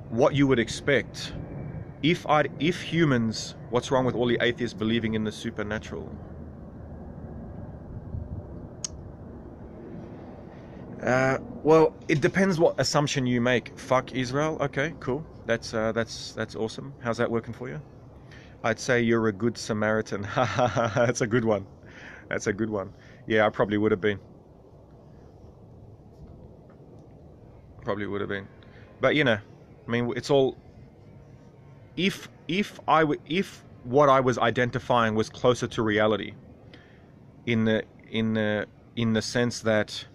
what you would expect, if humans, what's wrong with all the atheists believing in the supernatural? Well, it depends what assumption you make. Fuck Israel. Okay, cool. That's awesome. How's that working for you? I'd say you're a good Samaritan. That's a good one. That's a good one. Yeah, I probably would have been. Probably would have been. But you know, I mean, it's all. If what I was identifying was closer to reality, in the sense that,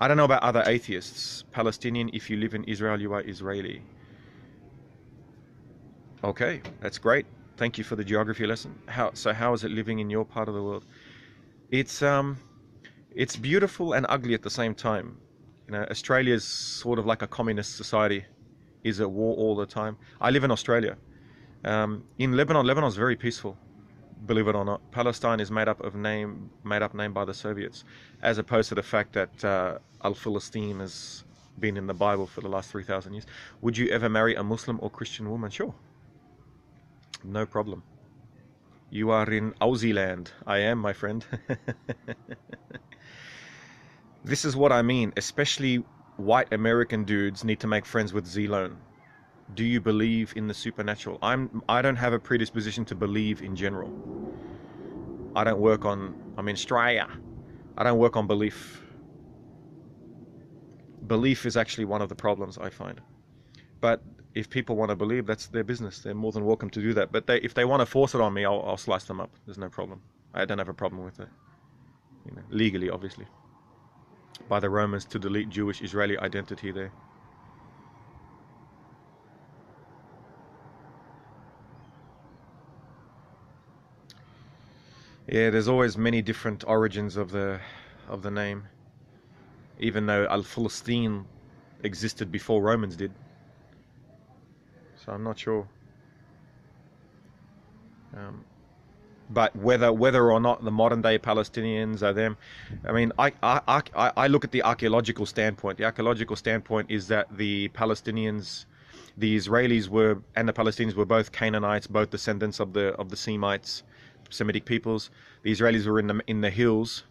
I don't know about other atheists. Palestinian, if you live in Israel, you are Israeli. Okay, that's great. Thank you for the geography lesson. How is it living in your part of the world? It's beautiful and ugly at the same time. You know, Australia's sort of like a communist society, is at war all the time. I live in Australia. In Lebanon's very peaceful, believe it or not. Palestine is made up name by the Soviets, as opposed to the fact that Al-Palestine has been in the Bible for the last 3,000 years. Would you ever marry a Muslim or Christian woman? Sure. No problem. You are in Aussie land. I am, my friend. This is what I mean. Especially white American dudes need to make friends with Z-Lone. Do you believe in the supernatural? I don't have a predisposition to believe in general. I'm in Australia. I don't work on belief. Belief is actually one of the problems I find. But if people want to believe, that's their business. They're more than welcome to do that. But if they want to force it on me, I'll slice them up. There's no problem. I don't have a problem with it. You know, legally, obviously. By the Romans to delete Jewish Israeli identity there. Yeah, there's always many different origins of the name. Even though Al-Palestine existed before Romans did. So I'm not sure. But whether or not the modern day Palestinians are them, I mean, I look at the archaeological standpoint. The archaeological standpoint is that the Palestinians, the Israelis and the Palestinians were both Canaanites, both descendants of the Semites, Semitic peoples. The Israelis were in the hills.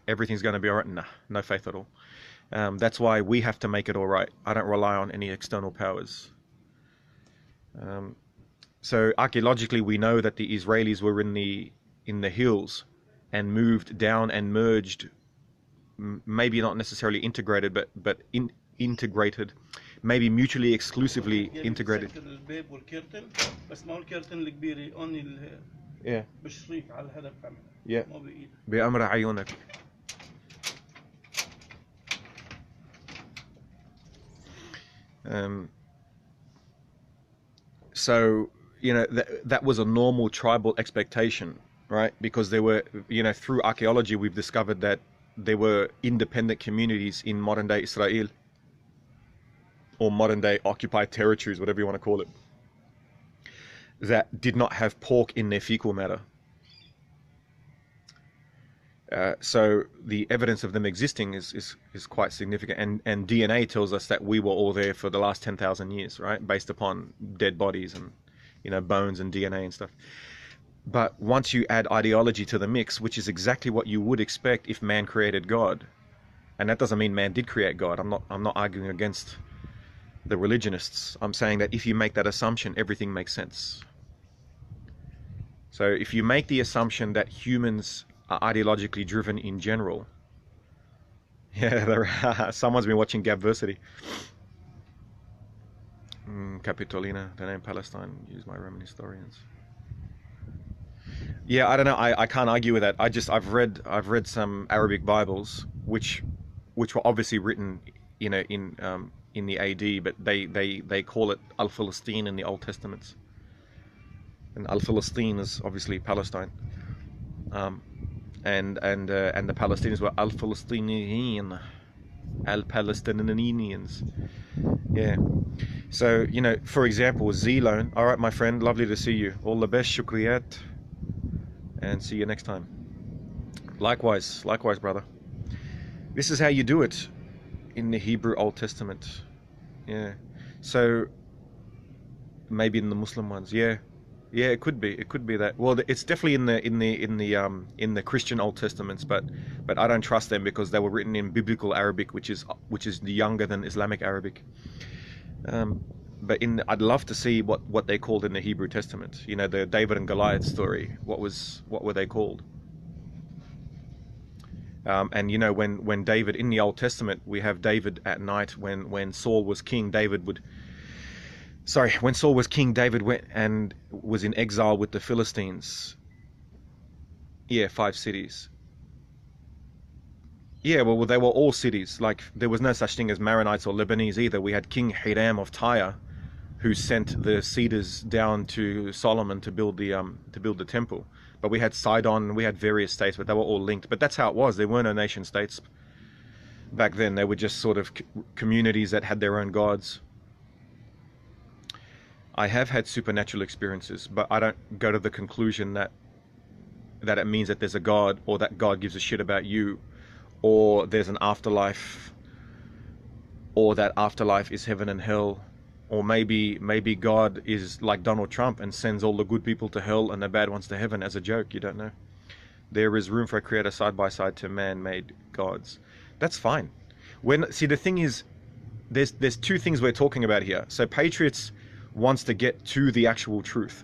Everything's going to be all right. Nah, no faith at all. That's why we have to make it all right. I don't rely on any external powers. So archaeologically, we know that the Israelis were in the hills and moved down and merged. Maybe not necessarily integrated, but integrated. Maybe mutually exclusively integrated. Yeah. Yeah. بأمر عيونك. So, you know, that was a normal tribal expectation, right? Because there were, you know, through archaeology, we've discovered that there were independent communities in modern day Israel, or modern day occupied territories, whatever you want to call it, that did not have pork in their fecal matter. So the evidence of them existing is quite significant, and DNA tells us that we were all there for the last 10,000 years, right? Based upon dead bodies and, you know, bones and DNA and stuff. But once you add ideology to the mix, which is exactly what you would expect if man created God, and that doesn't mean man did create God. I'm not arguing against the religionists. I'm saying that if you make that assumption, everything makes sense. So if you make the assumption that humans are ideologically driven in general, yeah, someone's been watching Gabversity. Capitolina, the name Palestine, used by Roman historians. Yeah, I don't know. I can't argue with that. I've read some Arabic Bibles which were obviously written, in the AD, but they call it Al-Philistine in the Old Testaments. And Al-Philistine is obviously Palestine. And the Palestinians were Al-Philistinian, Al-Palestinians. Yeah. So, for example, Z-Loan. All right, my friend, lovely to see you. All the best, shukriyat, and see you next time. Likewise, brother. This is how you do it in the Hebrew Old Testament. Yeah. So maybe in the Muslim ones. Yeah. Yeah, it could be that. Well, it's definitely in the Christian Old Testaments, but I don't trust them because they were written in Biblical Arabic, which is younger than Islamic Arabic. But I'd love to see what they called in the Hebrew Testament. The David and Goliath story. What were they called? And when David in the Old Testament, we have David at night when Saul was king. When Saul was king, David went and was in exile with the Philistines. Yeah, 5 cities. Yeah, well, they were all cities. Like, there was no such thing as Maronites or Lebanese either. We had King Hiram of Tyre, who sent the cedars down to Solomon to build the temple. But we had Sidon, we had various states, but they were all linked. But that's how it was. There were no nation states back then. They were just sort of communities that had their own gods. I have had supernatural experiences, but I don't go to the conclusion that it means that there's a God, or that God gives a shit about you, or there's an afterlife, or that afterlife is heaven and hell, or maybe God is like Donald Trump and sends all the good people to hell and the bad ones to heaven as a joke. You don't know. There is room for a creator side by side to man-made gods. That's fine. The thing is, there's 2 things we're talking about here. So Patriots wants to get to the actual truth,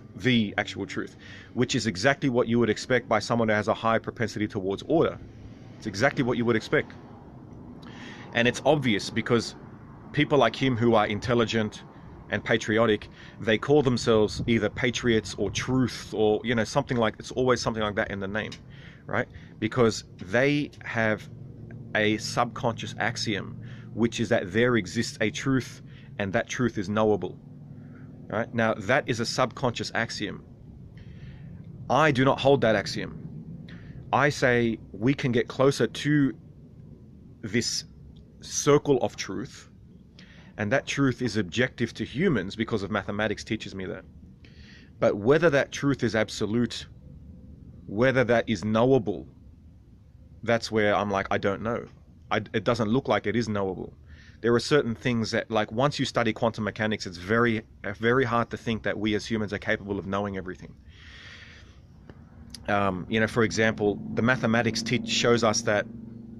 which is exactly what you would expect by someone who has a high propensity towards order. It's exactly what you would expect. And it's obvious because people like him who are intelligent and patriotic, they call themselves either patriots or truth, or something like, it's always something like that in the name, right? Because they have a subconscious axiom, which is that there exists a truth and that truth is knowable. Right? Now, that is a subconscious axiom. I do not hold that axiom. I say we can get closer to this circle of truth, and that truth is objective to humans because of mathematics teaches me that. But whether that truth is absolute, whether that is knowable, that's where I'm like, I don't know. It doesn't look like it is knowable. There are certain things that, like, once you study quantum mechanics, it's very, very hard to think that we as humans are capable of knowing everything. For example, the mathematics shows us that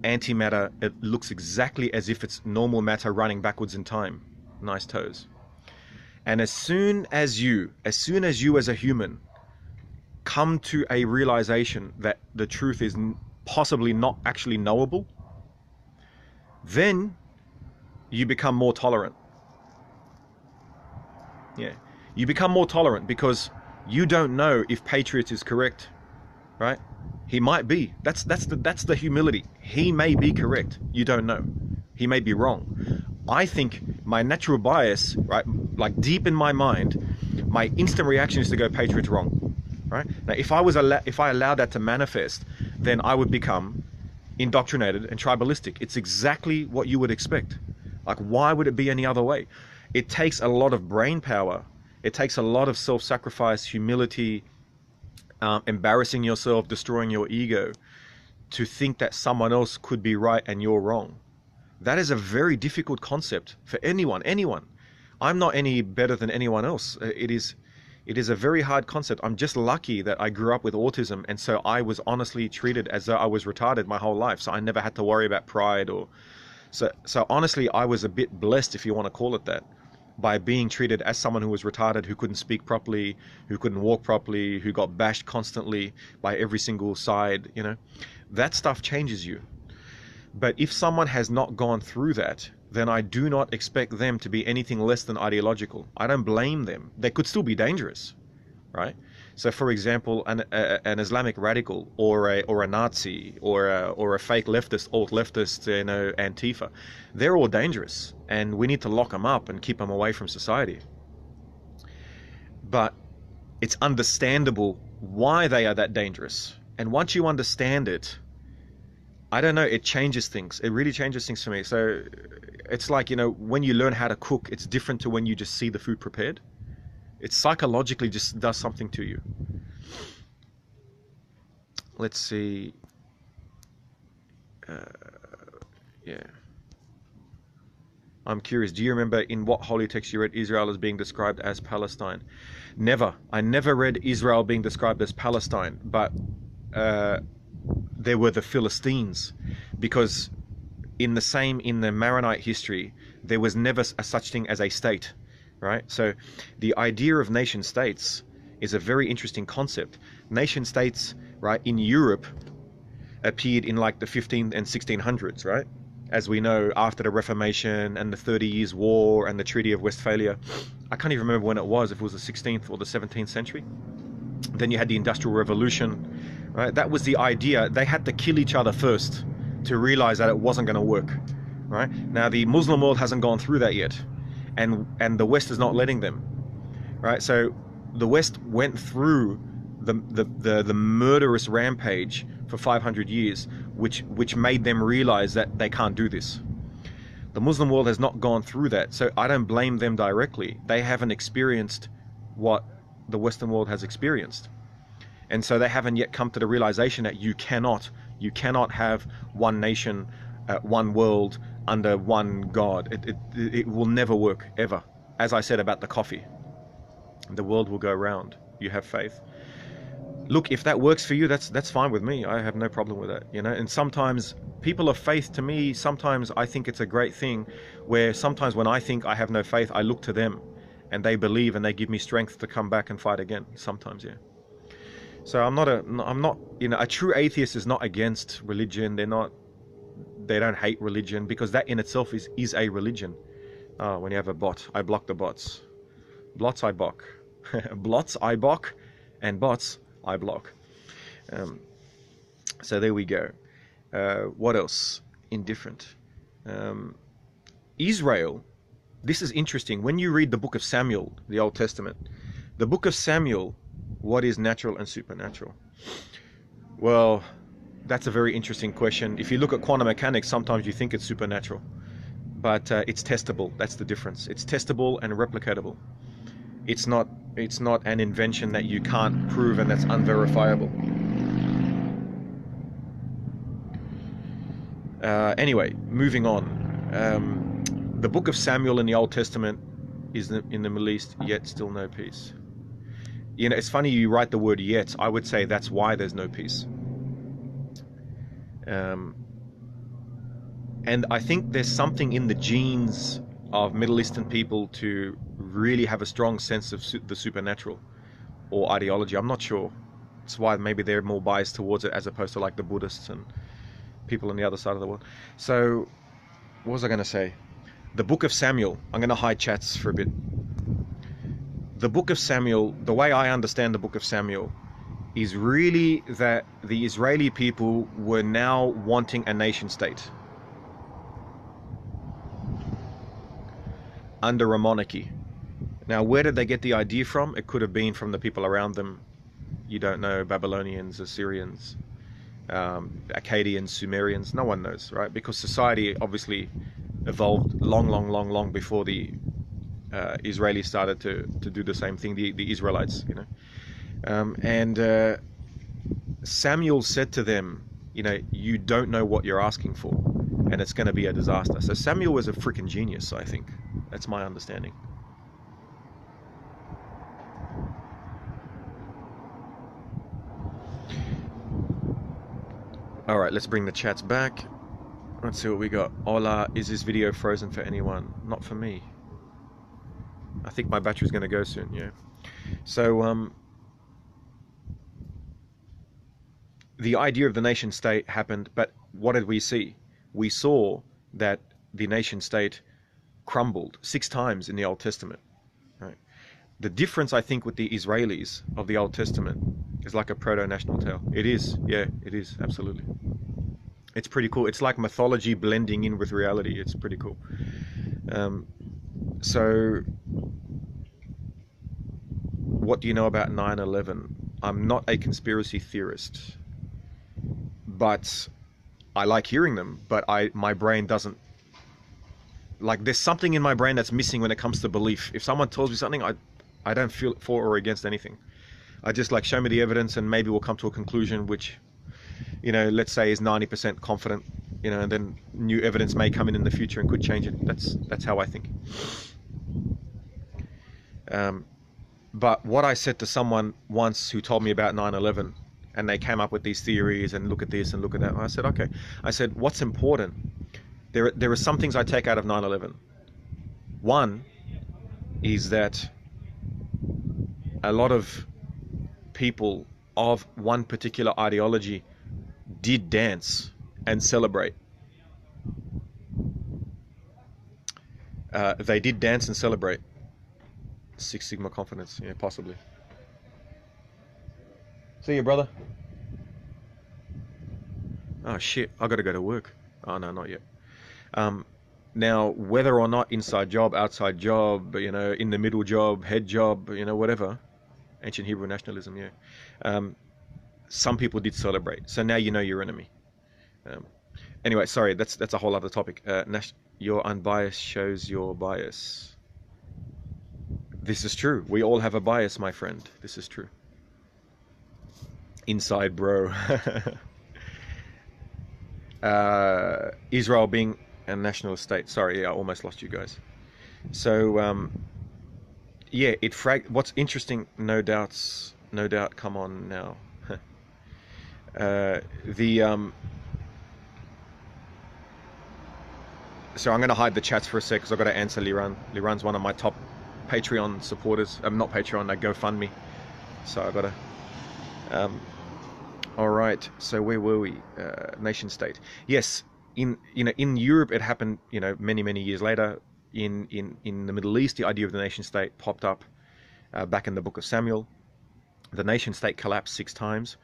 antimatter, it looks exactly as if it's normal matter running backwards in time. Nice toes. And as soon as you as a human come to a realization that the truth is possibly not actually knowable, then you become more tolerant. Yeah, you become more tolerant because you don't know if Patriots is correct, right? He might be. That's the humility. He may be correct. You don't know. He may be wrong. I think my natural bias, right, like deep in my mind, my instant reaction is to go Patriots wrong, right? Now, if I allowed that to manifest, then I would become indoctrinated and tribalistic. It's exactly what you would expect. Like, why would it be any other way? It takes a lot of brain power. It takes a lot of self-sacrifice, humility, embarrassing yourself, destroying your ego, to think that someone else could be right and you're wrong. That is a very difficult concept for anyone. I'm not any better than anyone else. It is a very hard concept. I'm just lucky that I grew up with autism, and so I was honestly treated as though I was retarded my whole life. So I never had to worry about pride or... So honestly, I was a bit blessed, if you want to call it that. by being treated as someone who was retarded, who couldn't speak properly, who couldn't walk properly, who got bashed constantly by every single side, you know, that stuff changes you. But if someone has not gone through that, then I do not expect them to be anything less than ideological. I don't blame them. They could still be dangerous, right? So, for example, an Islamic radical, or a Nazi, or a fake leftist, alt-leftist, you know, Antifa, they're all dangerous, and we need to lock them up and keep them away from society. But it's understandable why they are that dangerous, and once you understand it, I don't know, it changes things. It really changes things for me. So it's like, you know, when you learn how to cook, it's different to when you just see the food prepared. It psychologically just does something to you. Let's see. Yeah. I'm curious, do you remember in what holy text you read Israel as being described as Palestine? Never. I never read Israel being described as Palestine, but there were the Philistines, because in the Maronite history, there was never a such thing as a state, right? So the idea of nation states is a very interesting concept. Nation states, right, in Europe appeared in like the 15 and 1600s, right? As we know, after the Reformation and the 30 Years' War and the Treaty of Westphalia. I can't even remember when it was, if it was the 16th or the 17th century. Then you had the Industrial Revolution, right? That was the idea. They had to kill each other first to realize that it wasn't going to work, right? Now, the Muslim world hasn't gone through that yet, and the West is not letting them, right? So the West went through the murderous rampage for 500 years, which made them realize that they can't do this. The Muslim world has not gone through that, so I don't blame them directly. They haven't experienced what the Western world has experienced, and so they haven't yet come to the realization that you cannot have one nation, one world under one God. It will never work, ever. As I said about the coffee, the world will go round. You have faith. Look, if that works for you, that's fine with me. I have no problem with that, you know. And sometimes people of faith, to me, sometimes I think it's a great thing, where sometimes when I think I have no faith, I look to them and they believe and they give me strength to come back and fight again. Sometimes, yeah. So I'm not, you know, a true atheist is not against religion. They don't hate religion, because that in itself is a religion. When you have a bot, I block the bots. Blots I block. Blots I block, and bots I block. So there we go. What else? Indifferent. Israel. This is interesting. When you read the book of Samuel, the Old Testament, the book of Samuel, what is natural and supernatural? Well, that's a very interesting question. If you look at quantum mechanics, sometimes you think it's supernatural, but it's testable. That's the difference. It's testable and replicatable. It's not an invention that you can't prove and that's unverifiable. Anyway, moving on. The book of Samuel in the Old Testament is in the Middle East, yet still no peace. You know, it's funny you write the word yet. I would say that's why there's no peace. And I think there's something in the genes of Middle Eastern people to really have a strong sense of the supernatural or ideology. I'm not sure. It's why maybe they're more biased towards it, as opposed to like the Buddhists and people on the other side of the world. So what was I going to say? The book of Samuel. I'm going to hide chats for a bit. The book of Samuel, the way I understand the book of Samuel, is really that the Israeli people were now wanting a nation state under a monarchy. Now, where did they get the idea from? It could have been from the people around them. You don't know, Babylonians, Assyrians, Akkadians, Sumerians. No one knows, right? Because society obviously evolved long before the Israelis started to do the same thing, the Israelites, you know. And Samuel said to them, you know, you don't know what you're asking for, and it's going to be a disaster. So Samuel was a freaking genius, I think. That's my understanding. All right, let's bring the chats back. Let's see what we got. Hola, is this video frozen for anyone? Not for me. I think my battery's going to go soon. Yeah. So the idea of the nation state happened, but what did we see? We saw that the nation state crumbled 6 times in the Old Testament. Right? The difference, I think, with the Israelis of the Old Testament is like a proto-national tale. It is, yeah, it is, absolutely. It's pretty cool. It's like mythology blending in with reality. It's pretty cool. So, what do you know about 9/11? I'm not a conspiracy theorist, but I like hearing them. But my brain doesn't, like, there's something in my brain that's missing when it comes to belief. If someone tells me something, I don't feel for or against anything. I just like, show me the evidence and maybe we'll come to a conclusion which, you know, let's say is 90% confident, you know, and then new evidence may come in the future and could change it. That's how I think. But what I said to someone once who told me about 9/11, and they came up with these theories and look at this and look at that, I said, okay. I said, what's important? There are some things I take out of 9/11. One is that a lot of people of one particular ideology did dance and celebrate. They did dance and celebrate. Six Sigma confidence, yeah, possibly. See you, brother. Oh shit, I gotta go to work. Oh no, not yet. Now, whether or not inside job, outside job, you know, in the middle job, head job, you know, whatever, ancient Hebrew nationalism, yeah. Some people did celebrate, so now you know your enemy. Anyway, sorry, that's a whole other topic. Your unbiased shows your bias. This is true. We all have a bias, my friend. This is true. Inside, bro. Israel being a national state. Sorry, I almost lost you guys. So, yeah, what's interesting, no doubt, come on now. So I'm going to hide the chats for a sec because I've got to answer Liran. Liran's one of my top Patreon supporters. Not Patreon, GoFundMe. So I've got to... all right, so where were we? Nation state. Yes, in Europe it happened, many years later. In the Middle East, the idea of the nation state popped up back in the book of Samuel. The nation state collapsed 6 times.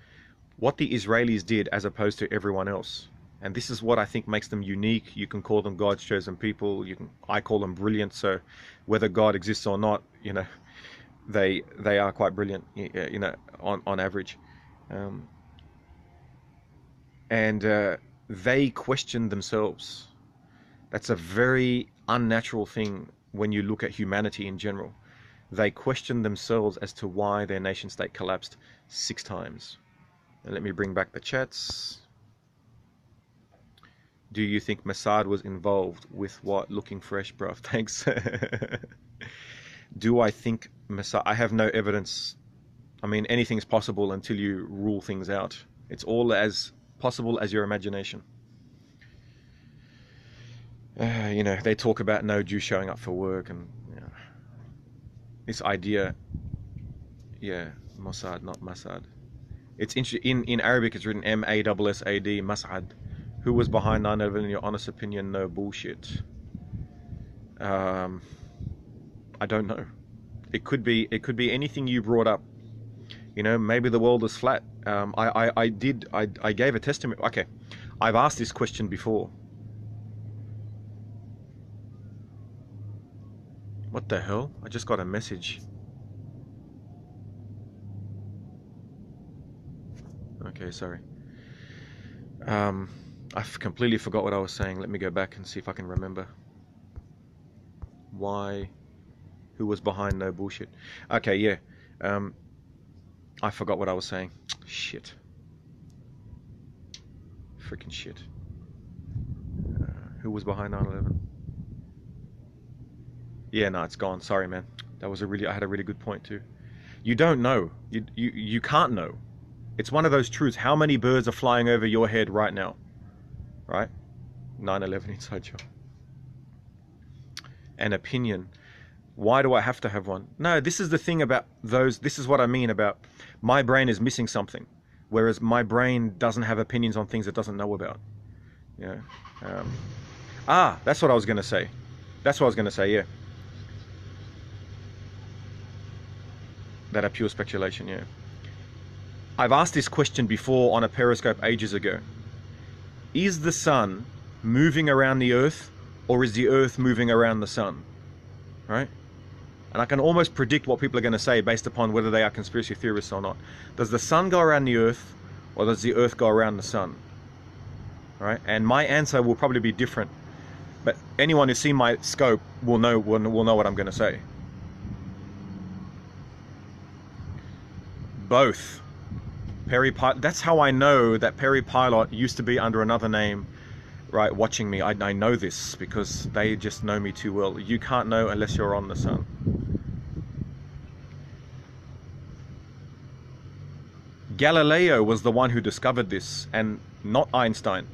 What the Israelis did as opposed to everyone else, and this is what I think makes them unique. You can call them God's chosen people. I call them brilliant. So whether God exists or not, they are quite brilliant, on average. And they question themselves. That's a very unnatural thing when you look at humanity in general. They question themselves as to why their nation state collapsed 6 times. And let me bring back the chats. Do you think Mossad was involved with what? Looking fresh, bruv. Thanks. Do I think Mossad? I have no evidence. I mean, anything's possible until you rule things out. It's all as possible as your imagination. They talk about no Jew showing up for work, and this idea, Mossad, not Mossad. It's interesting. In Arabic, it's written M-A-S-S-A-D, Mas'ad. Who was behind 9/11? In your honest opinion, no bullshit. I don't know. It could be anything you brought up. Maybe the world is flat. I gave a testimony. Okay, I've asked this question before. What the hell? I just got a message. Okay, sorry. I've completely forgot what I was saying. Let me go back and see if I can remember. Who was behind no bullshit? Okay, yeah. I forgot what I was saying. Shit. Freaking shit. Who was behind 9/11? Yeah, no, it's gone. Sorry, man. I had a really good point too. You don't know. You can't know. It's one of those truths. How many birds are flying over your head right now? Right? 9/11 inside job. An opinion. Why do I have to have one? No, this is the thing about those. This is what I mean about my brain is missing something, whereas my brain doesn't have opinions on things it doesn't know about. Yeah. That's what I was going to say. That's what I was going to say, yeah. That are pure speculation, yeah. I've asked this question before on a Periscope ages ago. Is the sun moving around the Earth, or is the Earth moving around the sun? Right? And I can almost predict what people are going to say based upon whether they are conspiracy theorists or not. Does the sun go around the Earth, or does the Earth go around the sun? Right? And my answer will probably be different. But anyone who's seen my scope will know what I'm going to say. Both. Perry Pilot. That's how I know that Perry Pilot used to be under another name, right? Watching me. I know this because they just know me too well. You can't know unless you're on the sun. Galileo was the one who discovered this, and not Einstein.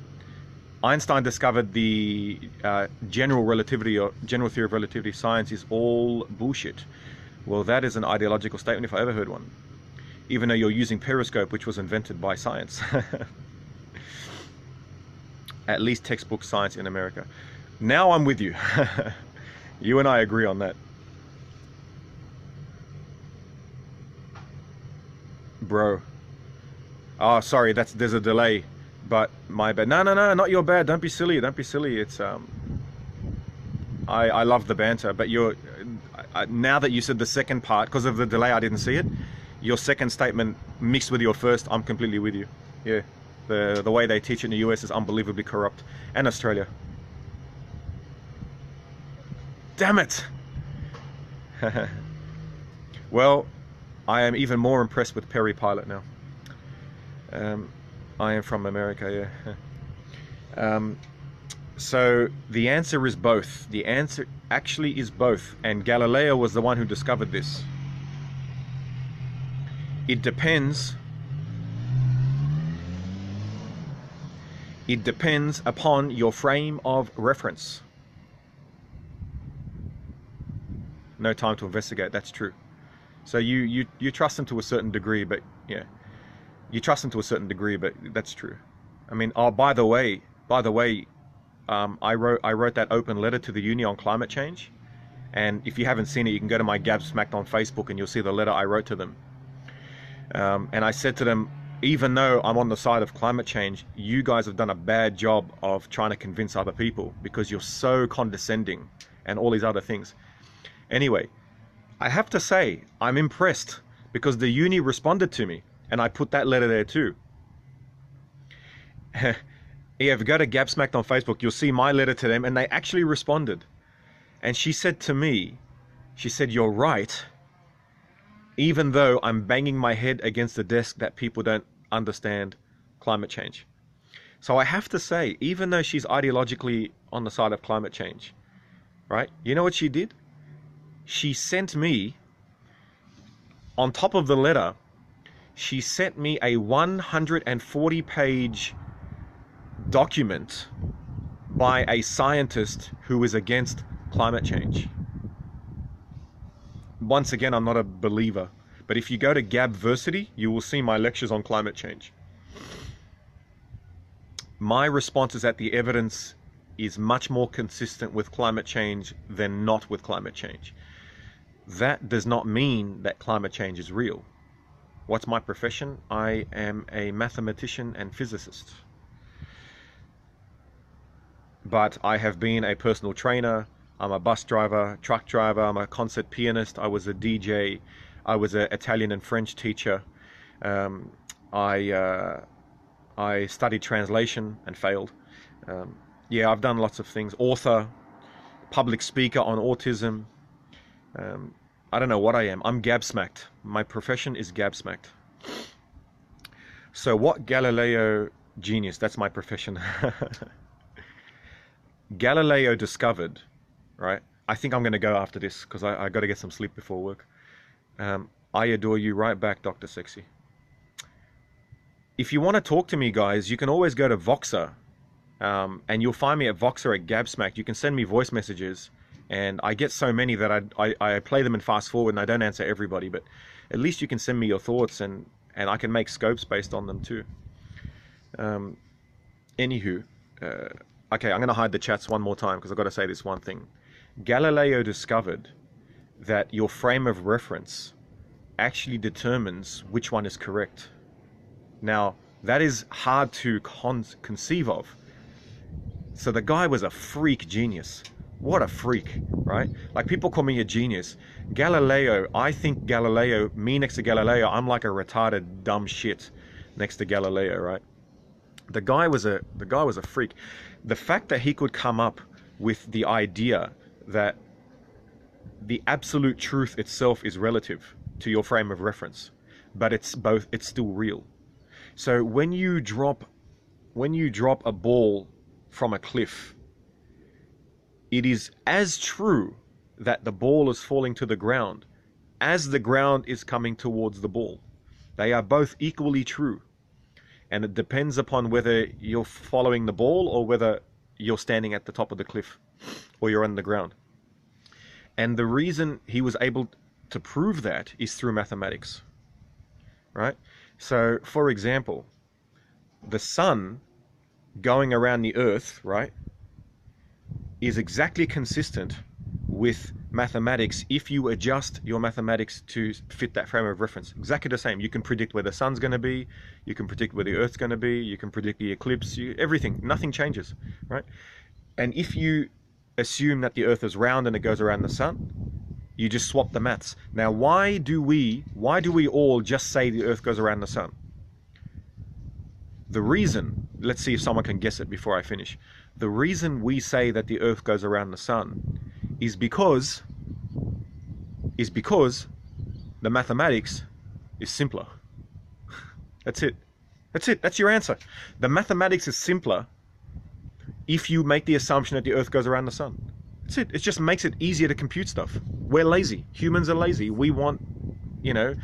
Einstein discovered the general relativity, or general theory of relativity. Science is all bullshit. Well, that is an ideological statement if I ever heard one. Even though you're using Periscope, which was invented by science. At least textbook science in America. Now I'm with you. You and I agree on that. Bro. Oh, sorry, there's a delay. But my bad. No, not your bad. Don't be silly. Don't be silly. It's I love the banter, but now that you said the second part, because of the delay, I didn't see it. Your second statement mixed with your first, I'm completely with you. Yeah, the way they teach it in the US is unbelievably corrupt, and Australia. Damn it! Well, I am even more impressed with Perry Pilot now. I am from America, yeah. So the answer is both. The answer actually is both, and Galileo was the one who discovered this. It depends upon your frame of reference. No time to investigate, that's true. So you trust them to a certain degree, but yeah. You trust them to a certain degree, but that's true. I mean, oh, by the way, I wrote that open letter to the uni on climate change, and if you haven't seen it, you can go to my Gabsmacked on Facebook and you'll see the letter I wrote to them. And I said to them, even though I'm on the side of climate change, you guys have done a bad job of trying to convince other people because you're so condescending and all these other things. Anyway, I have to say, I'm impressed because the uni responded to me, and I put that letter there too. Yeah, if you go to Gabsmacked on Facebook, you'll see my letter to them, and they actually responded. And she said to me, she said, "You're right, even though I'm banging my head against the desk that people don't understand climate change." So I have to say, even though she's ideologically on the side of climate change, right? You know what she did? She sent me, on top of the letter, she sent me a 140-page document by a scientist who is against climate change. Once again, I'm not a believer, but if you go to Gabversity, you will see my lectures on climate change. My response is that the evidence is much more consistent with climate change than not with climate change. That does not mean that climate change is real. What's my profession? I am a mathematician and physicist. But I have been a personal trainer, I'm a bus driver, truck driver, I'm a concert pianist, I was a DJ, I was an Italian and French teacher, I studied translation and failed. Yeah, I've done lots of things. Author, public speaker on autism. I don't know what I am. I'm Gabsmacked. My profession is Gabsmacked. So what Galileo genius, that's my profession. Galileo discovered, right? I think I'm going to go after this because I got to get some sleep before work. I adore you right back, Dr. Sexy. If you want to talk to me, guys, you can always go to Voxer. And you'll find me at Voxer at Gabsmacked. You can send me voice messages And I get so many that I play them and fast forward, and I don't answer everybody, but at least you can send me your thoughts, and I can make scopes based on them too. Anywho, okay, I'm going to hide the chats one more time because I've got to say this one thing. Galileo discovered that your frame of reference actually determines which one is correct. Now, that is hard to conceive of. So the guy was a freak genius. What a freak, right? Like, people call me a genius. Galileo, I think Galileo, me next to Galileo, I'm like a retarded dumb shit next to Galileo, right? The guy was a freak. The fact that he could come up with the idea that the absolute truth itself is relative to your frame of reference, but it's still real. So when you drop a ball from a cliff, it is as true that the ball is falling to the ground as the ground is coming towards the ball. They are both equally true. And it depends upon whether you're following the ball or whether you're standing at the top of the cliff or you're on the ground. And the reason he was able to prove that is through mathematics, right? So, for example, the sun going around the earth, right, is exactly consistent with mathematics if you adjust your mathematics to fit that frame of reference. Exactly the same. You can predict where the sun's going to be, you can predict where the earth's going to be, you can predict the eclipse, everything. Nothing changes, right? And if you assume that the earth is round and it goes around the sun, you just swap the maths. Now, why do we all just say the earth goes around the sun? The reason, let's see if someone can guess it before I finish. The reason we say that the earth goes around the sun is because the mathematics is simpler. That's it. That's your answer. The mathematics is simpler if you make the assumption that the earth goes around the sun. That's it. It just makes it easier to compute stuff. We're lazy. Humans are lazy. We want, we're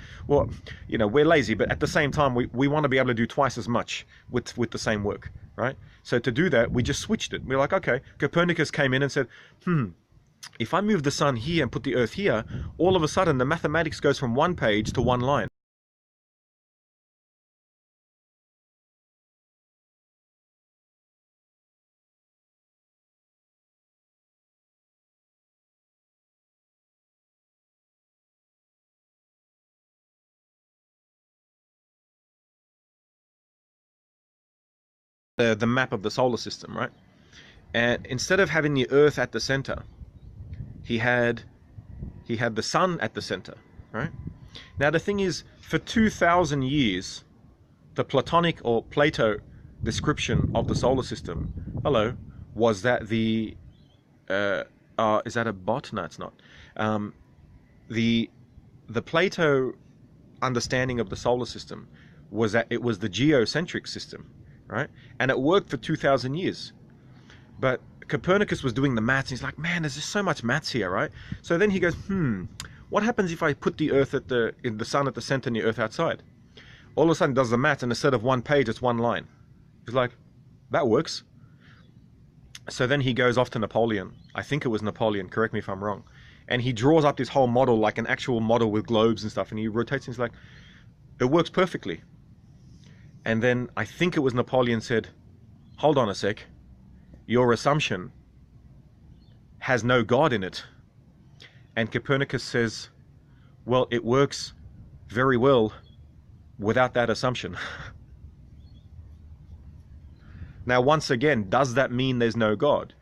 lazy, but at the same time, we want to be able to do twice as much with the same work, right? So to do that, we just switched it. We're like, okay, Copernicus came in and said, if I move the sun here and put the earth here, all of a sudden the mathematics goes from one page to one line. The map of the solar system, right? And instead of having the earth at the center, he had the sun at the center, right? Now the thing is, for 2,000 years, the Platonic or Plato description of the solar system, was that is that a bot? No, it's not. The Plato understanding of the solar system was that it was the geocentric system, right? And it worked for 2,000 years. But Copernicus was doing the maths, and he's like, man, there's just so much maths here, right? So then he goes, what happens if I put the earth in the sun at the center and the earth outside? All of a sudden does the maths, and instead of one page, it's one line. He's like, that works. So then he goes off to Napoleon. I think it was Napoleon, correct me if I'm wrong. And he draws up this whole model, like an actual model with globes and stuff, and he rotates, and he's like, it works perfectly. And then I think it was Napoleon said, hold on a sec, your assumption has no God in it. And Copernicus says, well, it works very well without that assumption. Now, once again, does that mean there's no God?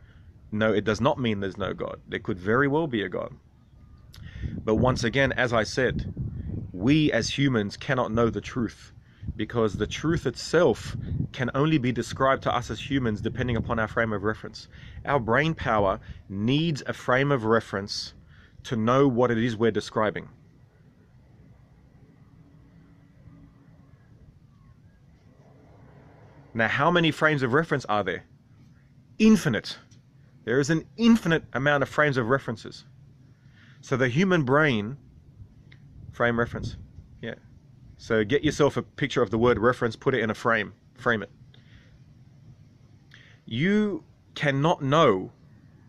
No, it does not mean there's no God. There could very well be a God. But once again, as I said, we as humans cannot know the truth, because the truth itself can only be described to us as humans depending upon our frame of reference. Our brain power needs a frame of reference to know what it is we're describing. Now, how many frames of reference are there? Infinite. There is an infinite amount of frames of references. So the human brain, frame reference, yeah. So get yourself a picture of the word reference, put it in a frame it. You cannot know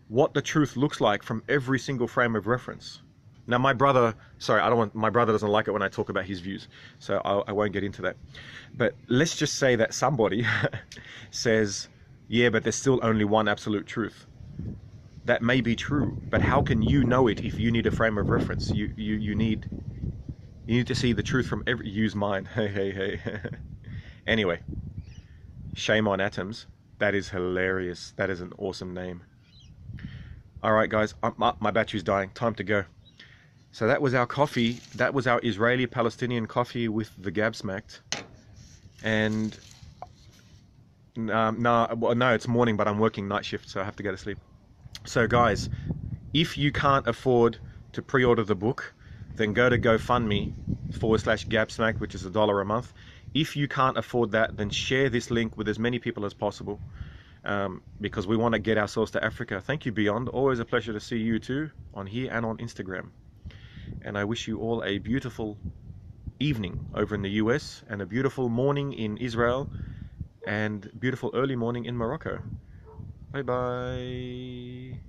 what the truth looks like from every single frame of reference. Now my brother, sorry, my brother doesn't like it when I talk about his views, so I won't get into that. But let's just say that somebody says, yeah, but there's still only one absolute truth. That may be true, but how can you know it if you need a frame of reference? You need to see the truth from every, use mine. Hey. Anyway, shame on atoms. That is hilarious. That is an awesome name. All right, guys, my battery's dying. Time to go. So that was our coffee. That was our Israeli-Palestinian coffee with the Gabsmacked. And no, it's morning, but I'm working night shift, so I have to go to sleep. So guys, if you can't afford to pre-order the book, then go to GoFundMe/Gabsmacked, which is $1 a month. If you can't afford that, then share this link with as many people as possible, because we want to get ourselves to Africa. Thank you, Beyond. Always a pleasure to see you too, on here and on Instagram. And I wish you all a beautiful evening over in the US, and a beautiful morning in Israel, and beautiful early morning in Morocco. Bye bye.